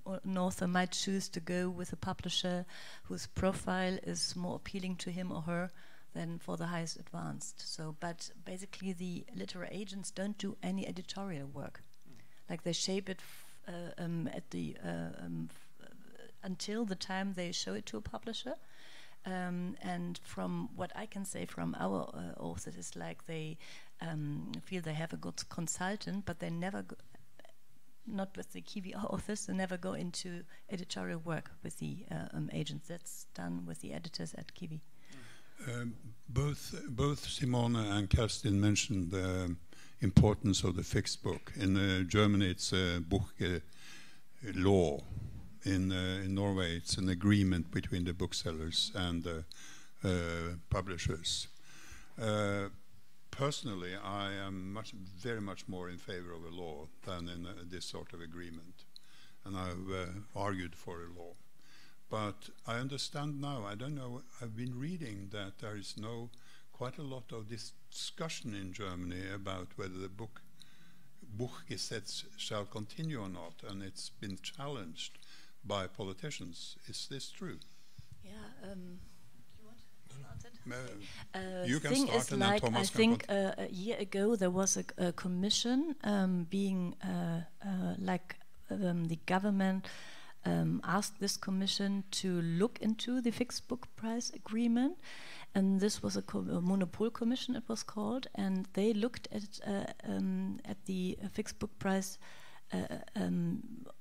an author might choose to go with a publisher whose profile is more appealing to him or her than for the highest advanced. So, but basically the literary agents don't do any editorial work. Like they shape it at the until the time they show it to a publisher. And from what I can say from our authors is like they feel they have a good consultant, but they never not with the Kiwi authors, they never go into editorial work with the agents. That's done with the editors at Kiwi.
Both Simone and Kerstin mentioned the importance of the fixed book. In Germany, it's a book law. In Norway, it's an agreement between the booksellers and the publishers. Personally, I am very much more in favor of a law than in this sort of agreement, and I've argued for a law. But I understand now, I don't know, I've been reading that there is quite a lot of discussion in Germany about whether the Bokpolitikkens shall continue or not, and it's been challenged by politicians. Is this true?
Yeah.
You can start, and then Thomas
I think a year ago there was a commission being the government asked this commission to look into the fixed book price agreement, and this was a monopole commission, it was called, and they looked at the fixed book price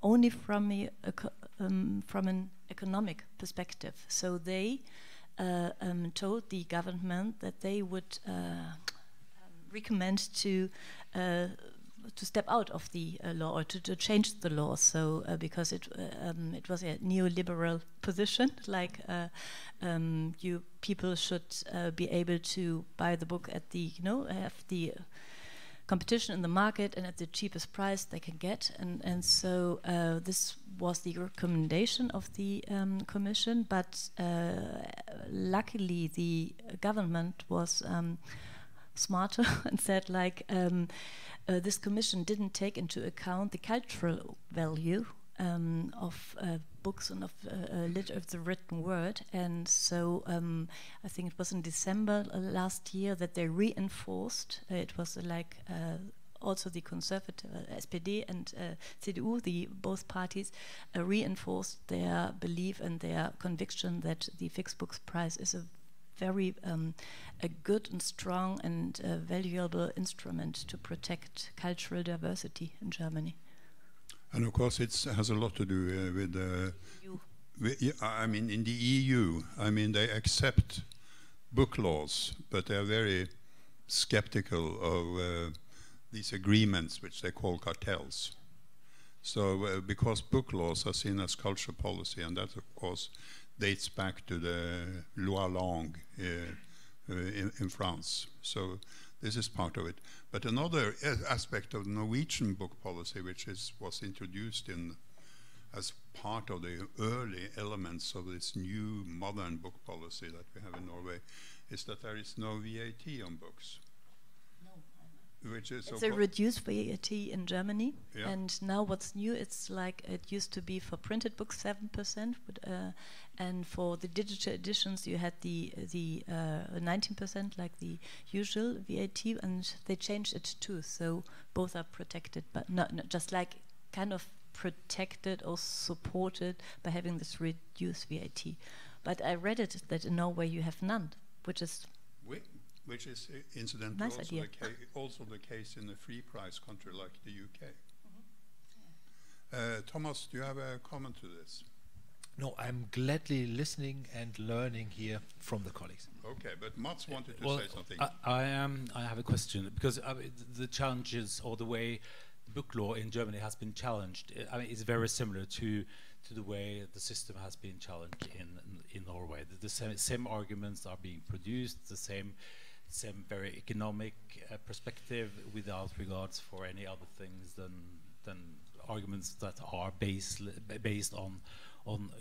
only from an economic perspective. So they told the government that they would recommend to step out of the law or to change the law. So because it was a neoliberal position, like you people should be able to buy the book at the have the competition in the market and at the cheapest price they can get, and so this was the recommendation of the commission. But luckily the government was smarter and said like this commission didn't take into account the cultural value of books and of the written word, and so I think it was in December last year that they reinforced. It was like also the conservative SPD and CDU, both parties reinforced their belief and their conviction that the fixed books price is a very a good and strong and valuable instrument to protect cultural diversity in Germany.
And of course, it has a lot to do with I mean, in the EU, I mean, they accept book laws, but they are very skeptical of these agreements, which they call cartels. So, because book laws are seen as culture policy, and that, of course, dates back to the loi langue in France. So this is part of it. But another aspect of the Norwegian book policy, which was introduced as part of the early elements of this new modern book policy that we have in Norway, is that there is no VAT on books. Which is
it's a reduced VAT in Germany,
yeah.
And now what's new, it's like it used to be for printed books 7%, and for the digital editions you had the 19% like the usual VAT, and they changed it too. So both are protected, but not just like kind of protected or supported by having this reduced VAT. But I read it that in Norway you have none, which is
incidentally
nice
also the case in a free price country like the UK. Thomas, do you have a comment to this?
No, I'm gladly listening and learning here from the colleagues.
Okay, but Mats wanted to say something.
I have a question, because the challenges or the way book law in Germany has been challenged. I mean, it's very similar to the way the system has been challenged in Norway. The same arguments are being produced, the same very economic perspective, without regards for any other things than arguments that are based on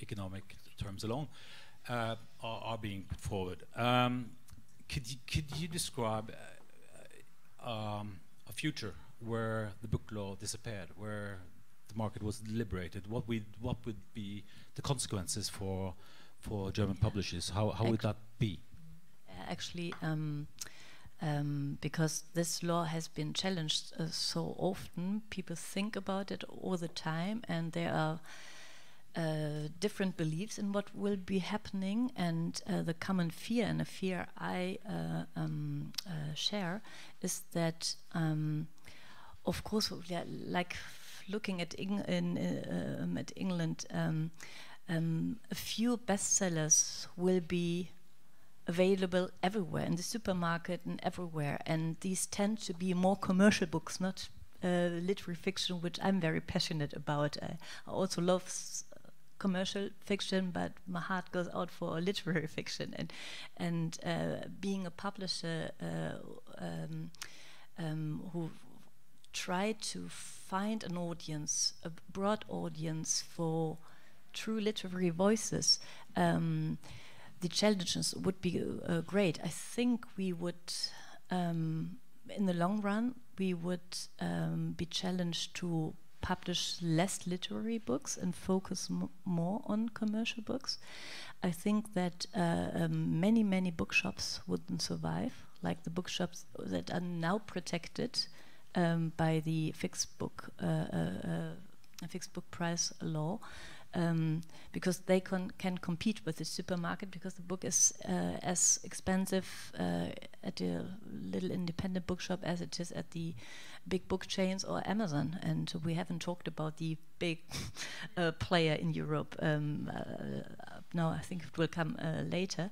economic terms alone, are being put forward. Could you describe a future where the book law disappeared, where the market was liberated? What would be the consequences for German publishers? How would that be?
Actually, because this law has been challenged so often, people think about it all the time, and there are different beliefs in what will be happening. And the common fear, and a fear I share, is that, of course, like looking at England, a few bestsellers will be available everywhere, in the supermarket and everywhere, and these tend to be more commercial books, not literary fiction, which I'm very passionate about. I also love commercial fiction, but my heart goes out for literary fiction, and being a publisher who tried to find an audience, a broad audience for true literary voices, the challenges would be great. I think we would, in the long run, we would be challenged to publish less literary books and focus more on commercial books. I think that many bookshops wouldn't survive, like the bookshops that are now protected by the fixed book price law. Because they can compete with the supermarket, because the book is as expensive at a little independent bookshop as it is at the big book chains or Amazon. And we haven't talked about the big player in Europe. Now I think it will come later.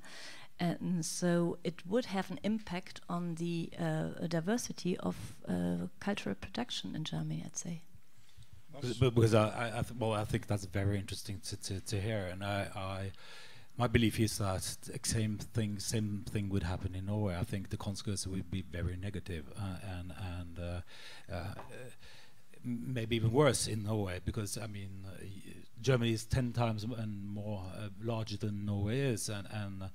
And so it would have an impact on the diversity of cultural production in Germany, I'd say.
But because I think that's very interesting to hear, and my belief is that the same thing would happen in Norway. I think the consequences would be very negative, and maybe even worse in Norway, because I mean Germany is 10 times and more larger than Norway is, and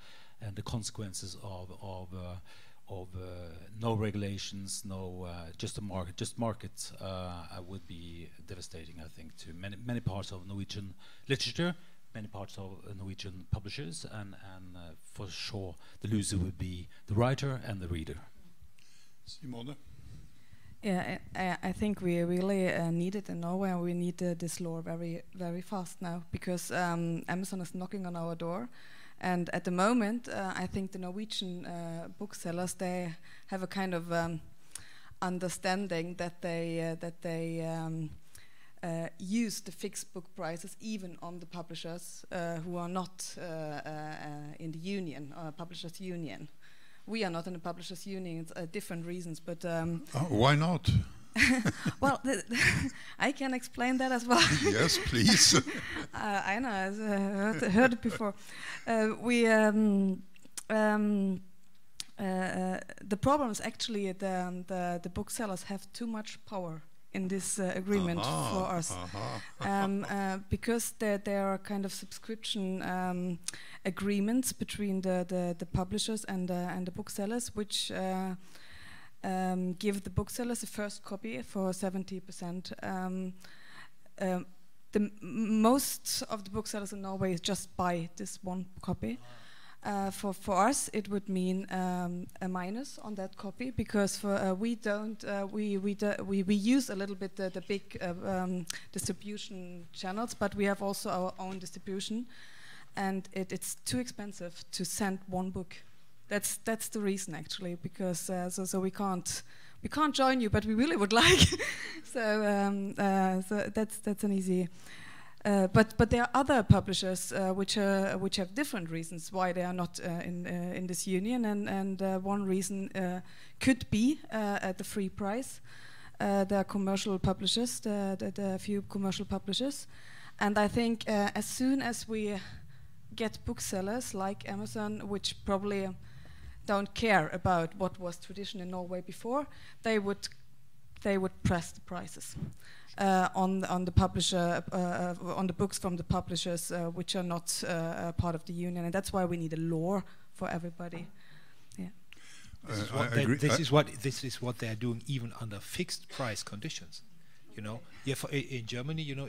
the consequences of no regulations, no just markets would be devastating, I think, to many parts of Norwegian literature, many parts of Norwegian publishers, and for sure the loser would be the writer and the reader.
Simone?
Yeah, I think we really need it in Norway, and we need this law very, very fast now, because Amazon is knocking on our door. And at the moment, I think the Norwegian booksellers, they have a kind of understanding that they use the fixed book prices even on the publishers who are not in the union, publishers union. We are not in the publishers union. It's different reasons, but
why not?
Well, I can explain that as well.
Yes, please.
I know, I've heard it before. The problem is actually the booksellers have too much power in this agreement for us, because there are kind of subscription agreements between the publishers and the booksellers, which give the booksellers a first copy for 70%. Most of the booksellers in Norway just buy this one copy. For us, it would mean a minus on that copy, because we use a little bit the big distribution channels, but we have also our own distribution, and it's too expensive to send one book. That's the reason, actually, because so we can't join you, but we really would like. so that's an easy. But there are other publishers which have different reasons why they are not in this union, and one reason could be at the free price. there are commercial publishers, the few commercial publishers, and I think as soon as we get booksellers like Amazon, which probably don't care about what was tradition in Norway before, they would press the prices on the publisher on the books from the publishers which are not part of the union, and that's why we need a law for everybody. Yeah.
This is what they are doing even under fixed price conditions. You know, in Germany, you know,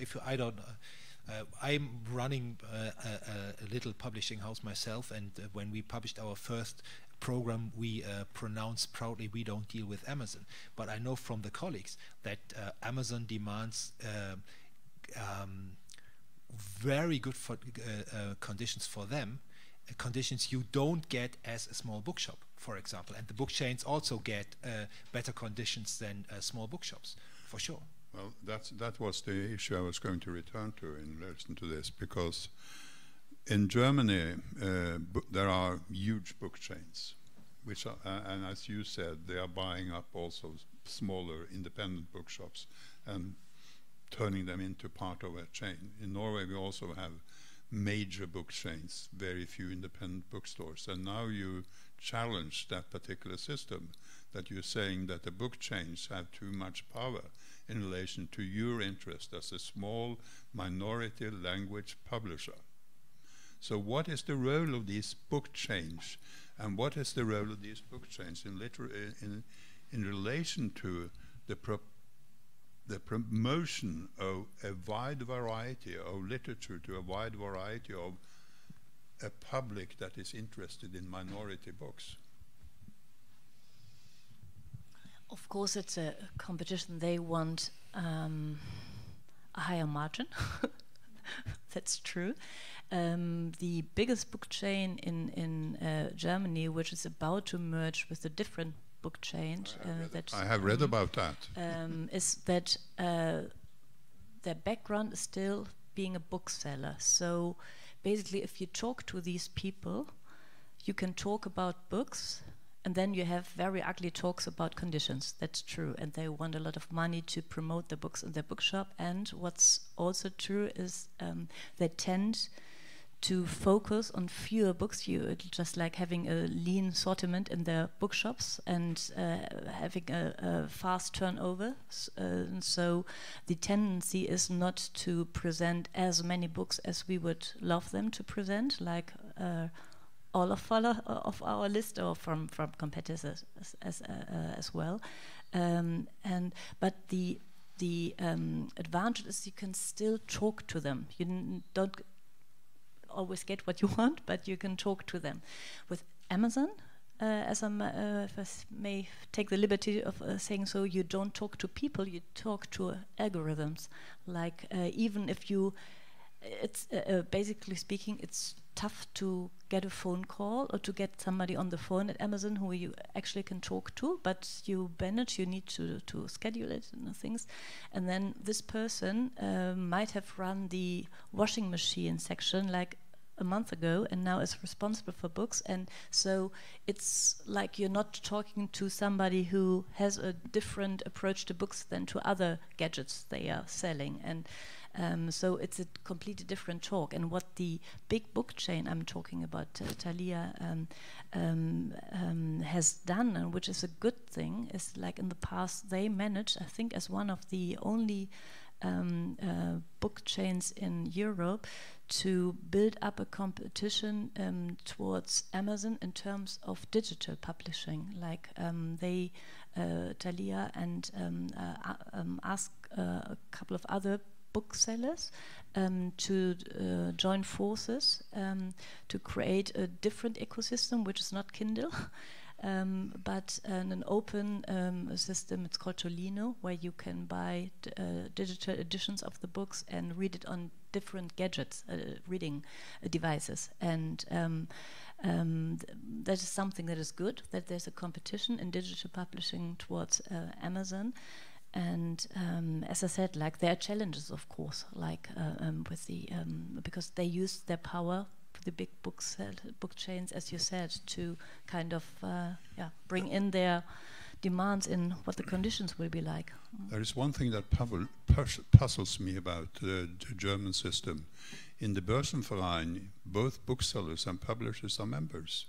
I'm running a little publishing house myself, and when we published our first program, we pronounced proudly we don't deal with Amazon. But I know from the colleagues that Amazon demands very good conditions for them, conditions you don't get as a small bookshop, for example. And the book chains also get better conditions than small bookshops, for sure.
Well, that was the issue I was going to return to in relation to this, because in Germany there are huge book chains, which are, and as you said, they are buying up also smaller independent bookshops and turning them into part of a chain. In Norway we also have major book chains, very few independent bookstores, and now you challenge that particular system, that you're saying that the book chains have too much power in relation to your interest as a small minority language publisher. So what is the role of these book chains, and what is the role of these book chains in relation to the promotion of a wide variety of literature, to a wide variety of a public that is interested in minority books?
Of course, it's a competition. They want a higher margin. That's true. The biggest book chain in Germany, which is about to merge with a different book chain,
I have read about that.
Is that their background is still being a bookseller. So basically, if you talk to these people, you can talk about books, and then you have very ugly talks about conditions. That's true. And they want a lot of money to promote the books in their bookshop. And what's also true is they tend to focus on fewer books. Just like having a lean assortment in their bookshops and having a fast turnover. So the tendency is not to present as many books as we would love them to present, like all of our list, or from competitors as well. But the advantage is you can still talk to them. You don't always get what you want, but you can talk to them. With Amazon, as if I may take the liberty of saying so, you don't talk to people, you talk to algorithms. Like even if you, it's basically speaking, it's tough to get a phone call or to get somebody on the phone at Amazon who you actually can talk to, but you manage, you need to schedule it and things. And then this person might have run the washing machine section like a month ago and now is responsible for books. And so it's like you're not talking to somebody who has a different approach to books than to other gadgets they are selling. And so it's a completely different talk. And what the big book chain I'm talking about, Thalia, has done, and which is a good thing, is like in the past they managed, I think as one of the only book chains in Europe, to build up a competition towards Amazon in terms of digital publishing. Like they, Thalia, and asked a couple of other booksellers to join forces to create a different ecosystem, which is not Kindle, but an open system. It's called Tolino, where you can buy digital editions of the books and read it on different gadgets, reading devices. And that is something that is good, that there's a competition in digital publishing towards Amazon. And as I said, like there are challenges, of course, like with the because they use their power, the big book chains, as you said, to kind of bring in their demands in what the conditions will be like.
There is one thing that puzzles me about the German system. In the Börsenverein, both booksellers and publishers are members.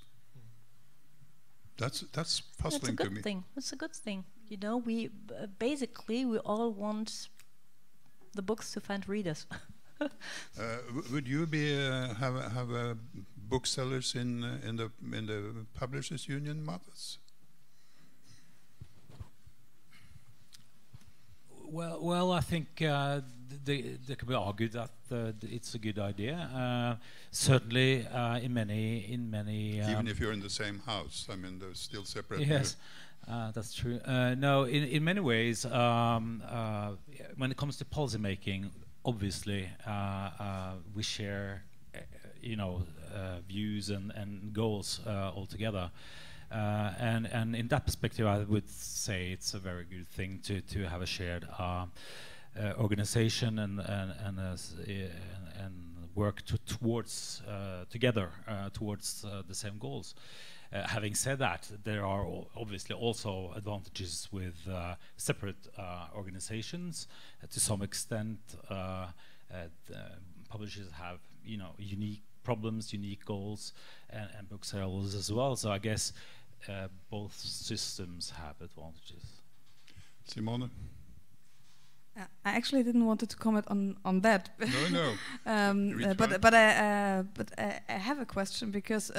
That's puzzling to me.
That's a good thing. It's a good thing. You know, we basically we all want the books to find readers.
Would you be have booksellers in the Publishers Union, Mathis?
Well, I think there could be argued that it's a good idea. Certainly, in many.
Even if you're in the same house, I mean, they're still separate.
Yes, that's true. No, in many ways, when it comes to policy making, obviously, we share, views and goals altogether. And in that perspective, I would say it's a very good thing to have a shared organization and work towards together towards the same goals. Having said that, there are obviously also advantages with separate organizations. To some extent, publishers have unique problems, unique goals, and booksellers as well. So I guess both systems have advantages.
Simone?
I actually didn't want to comment on that.
No.
But I have a question, because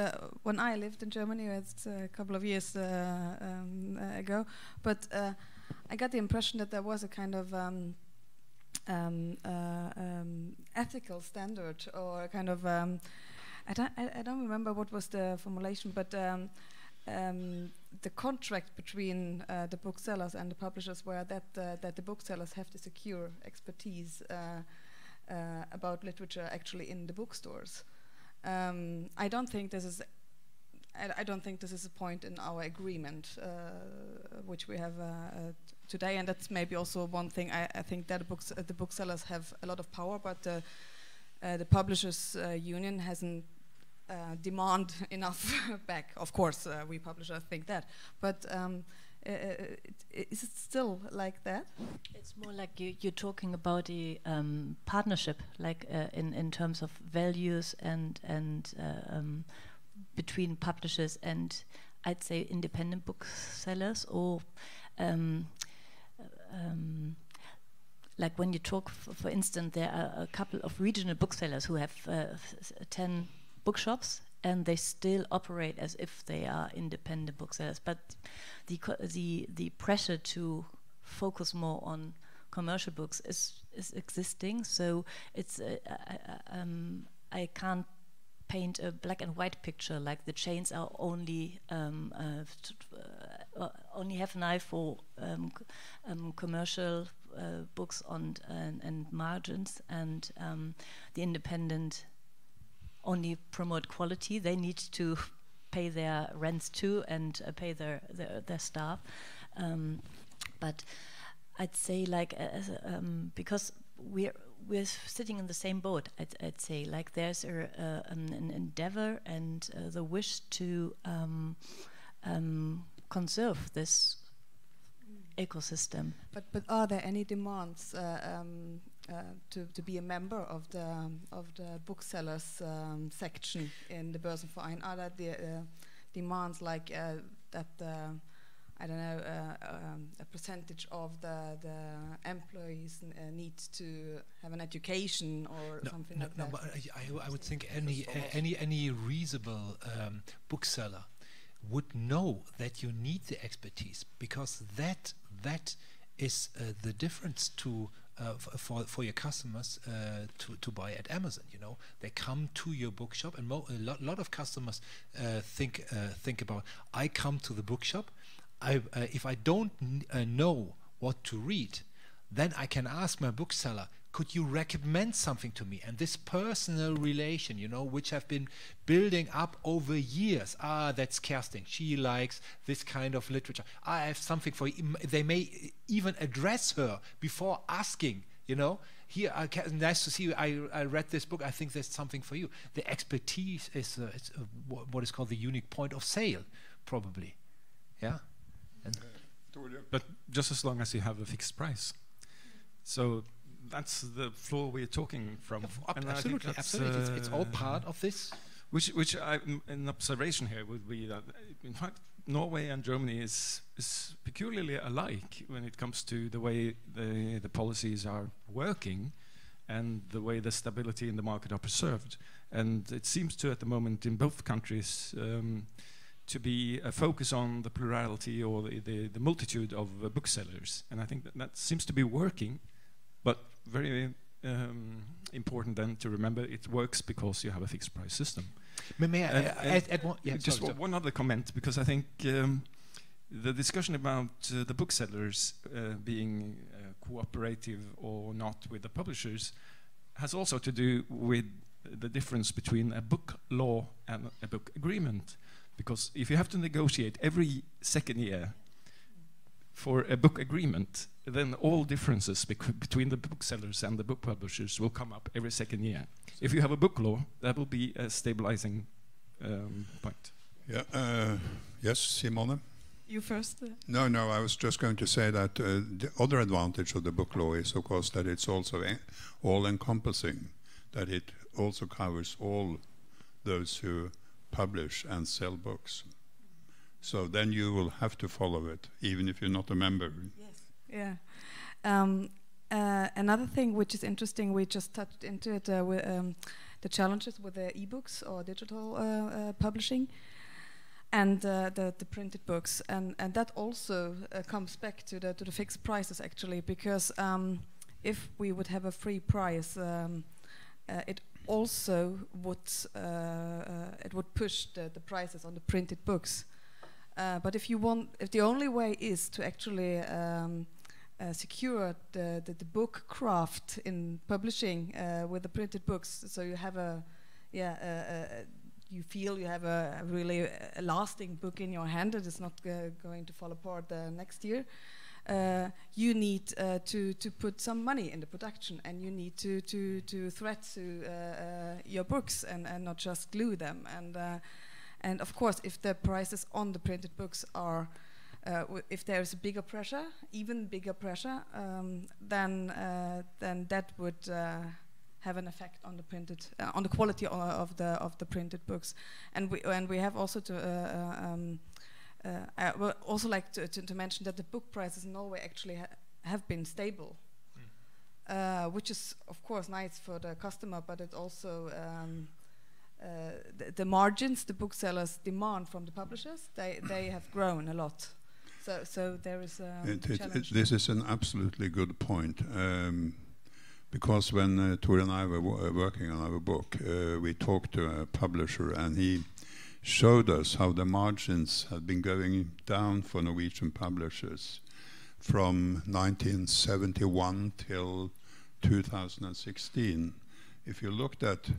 when I lived in Germany, it's a couple of years ago, but I got the impression that there was a kind of ethical standard, or a kind of I don't remember what was the formulation, but the contract between the booksellers and the publishers were that the booksellers have to secure expertise about literature actually in the bookstores. I don't think this is a point in our agreement, which we have today, and that's maybe also one thing. I think that the booksellers have a lot of power, but the publishers' union hasn't demand enough back. Of course, we publishers think that, but is it still like that?
It's more like you're talking about a partnership, like in terms of values and between publishers and, I'd say, independent booksellers, or like when you talk, for instance, there are a couple of regional booksellers who have 10 bookshops, and they still operate as if they are independent booksellers. But the pressure to focus more on commercial books is existing. So it's I can't paint a black and white picture like the chains are only have an eye for commercial books and margins, and the independent only promote quality. They need to pay their rents too, and pay their staff. But I'd say, like, because we're sitting in the same boat. I'd say, like, there's an endeavor and the wish to conserve this ecosystem. But
are there any demands to be a member of the booksellers section in the Börsenverein? Are there the demands like that? I don't know, a percentage of the employees need to have an education or something like that?
No, but I would think any reasonable bookseller would know that you need the expertise, because that is the difference to for your customers to buy at Amazon. You know, they come to your bookshop, and a lot of customers think about, I come to the bookshop. If I don't know what to read, then I can ask my bookseller, could you recommend something to me? And this personal relation, you know, which have been building up over years. That's Kerstin. She likes this kind of literature. I have something for you. They may even address her before asking, you know. Here, nice to see you. I read this book. I think there's something for you. The expertise is what is called the unique point of sale, probably. Yeah. And
but just as long as you have a fixed price. So that's the floor we're talking from. And
Absolutely, absolutely. It's all part of this.
Which an observation here would be that, in fact, Norway and Germany is peculiarly alike when it comes to the way the policies are working and the way the stability in the market are preserved. And it seems to, at the moment, in both countries, to be a focus on the plurality or the multitude of booksellers. And I think that seems to be working, but very important then to remember it works because you have a fixed price system.
May I add one? Yeah,
just one other comment, because I think the discussion about the booksellers being cooperative or not with the publishers has also to do with the difference between a book law and a book agreement. Because if you have to negotiate every second year for a book agreement, then all differences between the booksellers and the book publishers will come up every second year. If you have a book law, that will be a stabilizing point.
Yeah. Yes, Simone?
You first.
No, I was just going to say that the other advantage of the book law is, of course, that it's also all-encompassing, that it also covers all those who publish and sell books. So then you will have to follow it, even if you're not a member.
Yes. Yeah. Another thing which is interesting, we just touched into it, with, the challenges with the e-books or digital publishing, and the printed books, and that also comes back to the fixed prices, actually, because if we would have a free price, it also would push the prices on the printed books. But if the only way is to actually secure the book craft in publishing with the printed books, so you have you feel you have a really lasting book in your hand that is not going to fall apart next year. You need to put some money in the production, and you need to thread to your books and not just glue them. And of course, if the prices on the printed books are, if there is a bigger pressure, even bigger pressure, then that would have an effect on the printed, on the quality of the printed books. And we have also to. I would also like to mention that the book prices in Norway actually have been stable, which is of course nice for the customer, but it also the margins the booksellers demand from the publishers, they have grown a lot. So there is a challenge.
This is an absolutely good point, because when Tore and I were working on our book, we talked to a publisher, and he showed us how the margins had been going down for Norwegian publishers from 1971 till 2016. If you looked at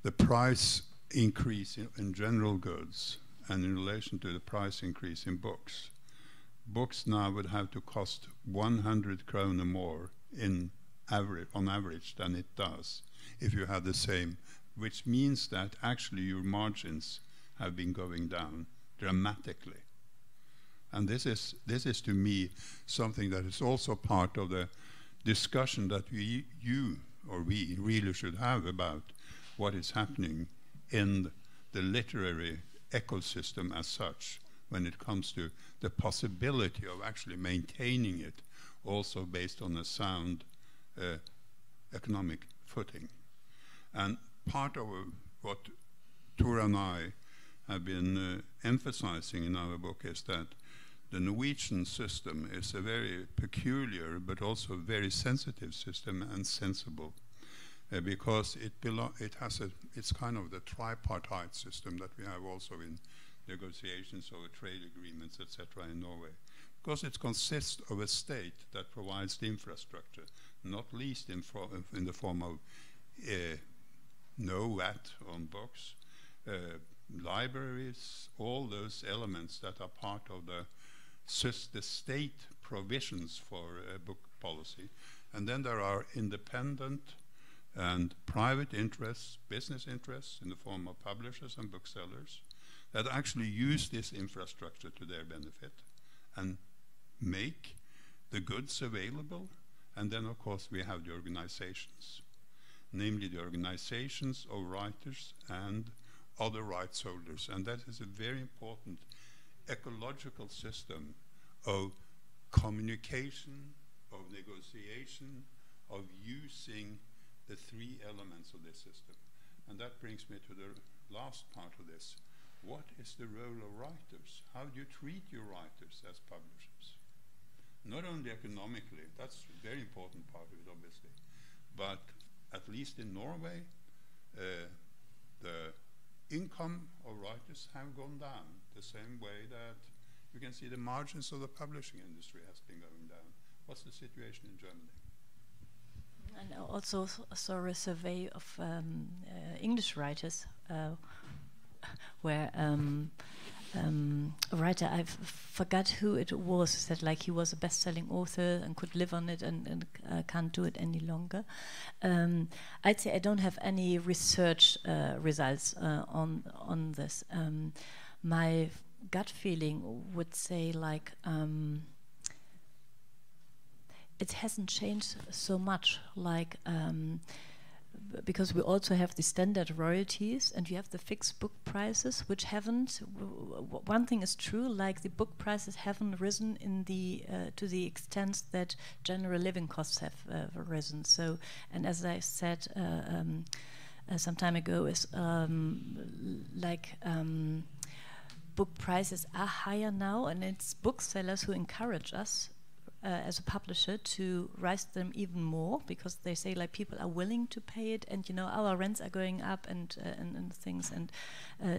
the price increase in general goods and in relation to the price increase in books, books now would have to cost 100 kroner more on average than it does if you had the same, which means that actually your margins have been going down dramatically. And this is to me something that is also part of the discussion that we really should have about what is happening in the literary ecosystem as such, when it comes to the possibility of actually maintaining it also based on a sound economic footing. And part of what Tore and I have been emphasizing in our book is that the Norwegian system is a very peculiar but also very sensitive system and sensible, because it's kind of the tripartite system that we have also in negotiations over trade agreements, etc. in Norway, because it consists of a state that provides the infrastructure, not least in the form of no VAT on books, libraries, all those elements that are part of the state provisions for book policy. And then there are independent and private interests, business interests in the form of publishers and booksellers that actually use this infrastructure to their benefit and make the goods available, and then of course we have the organizations, namely the organizations of writers and other rights holders, and that is a very important ecological system of communication, of negotiation, of using the three elements of this system. And that brings me to the last part of this. What is the role of writers? How do you treat your writers as publishers? Not only economically, that's a very important part of it, obviously, but at least in Norway, the income of writers have gone down the same way that you can see the margins of the publishing industry has been going down. What's the situation in Germany?
And I also saw a survey of English writers where a writer, I forgot who it was, said like he was a best-selling author and could live on it and can't do it any longer. I'd say I don't have any research results on this. My gut feeling would say like it hasn't changed so much, like because we also have the standard royalties and we have the fixed book prices, which haven't. One thing is true, like the book prices haven't risen in the to the extent that general living costs have risen. So, and as I said some time ago, is book prices are higher now, and it's booksellers who encourage us as a publisher to raise them even more, because they say like people are willing to pay it, and you know our rents are going up and things and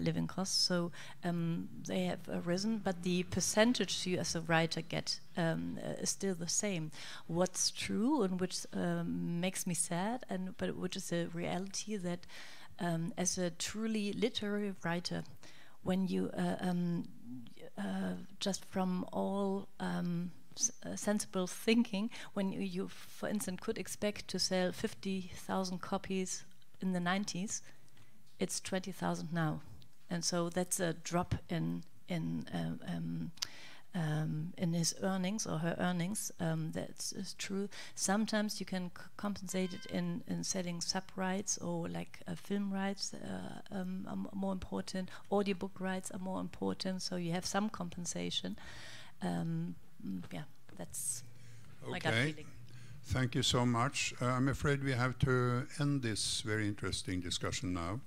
living costs, so they have risen, but the percentage you as a writer get is still the same. What's true and which makes me sad, but which is a reality, that as a truly literary writer, when you just from all sensible thinking, when you, for instance, could expect to sell 50,000 copies in the 90s, it's 20,000 now, and so that's a drop in his earnings or her earnings. That's true. Sometimes you can compensate it in selling sub rights, or like film rights are more important. Audiobook rights are more important, so you have some compensation. Yeah, that's my gut feeling.
Thank you so much. I'm afraid we have to end this very interesting discussion now.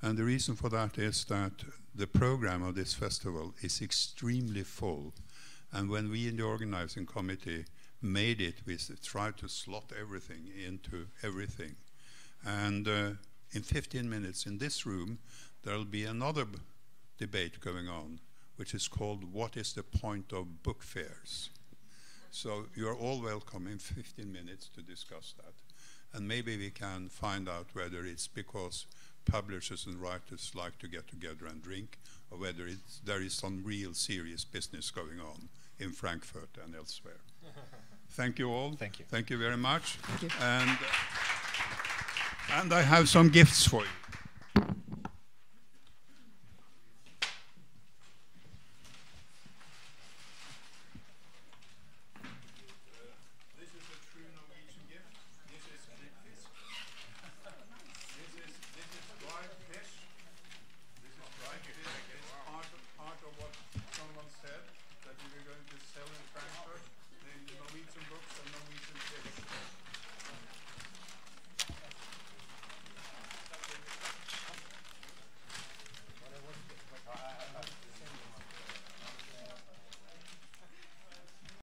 And the reason for that is that the program of this festival is extremely full. And when we in the organizing committee made it, we tried to slot everything into everything. And in 15 minutes in this room, there will be another debate going on, which is called "What is the point of book fairs?" So you're all welcome in 15 minutes to discuss that. And maybe we can find out whether it's because publishers and writers like to get together and drink, or whether there is some real serious business going on in Frankfurt and elsewhere. Thank you all.
Thank you.
Thank you very much.
Thank you.
And I have some gifts for you.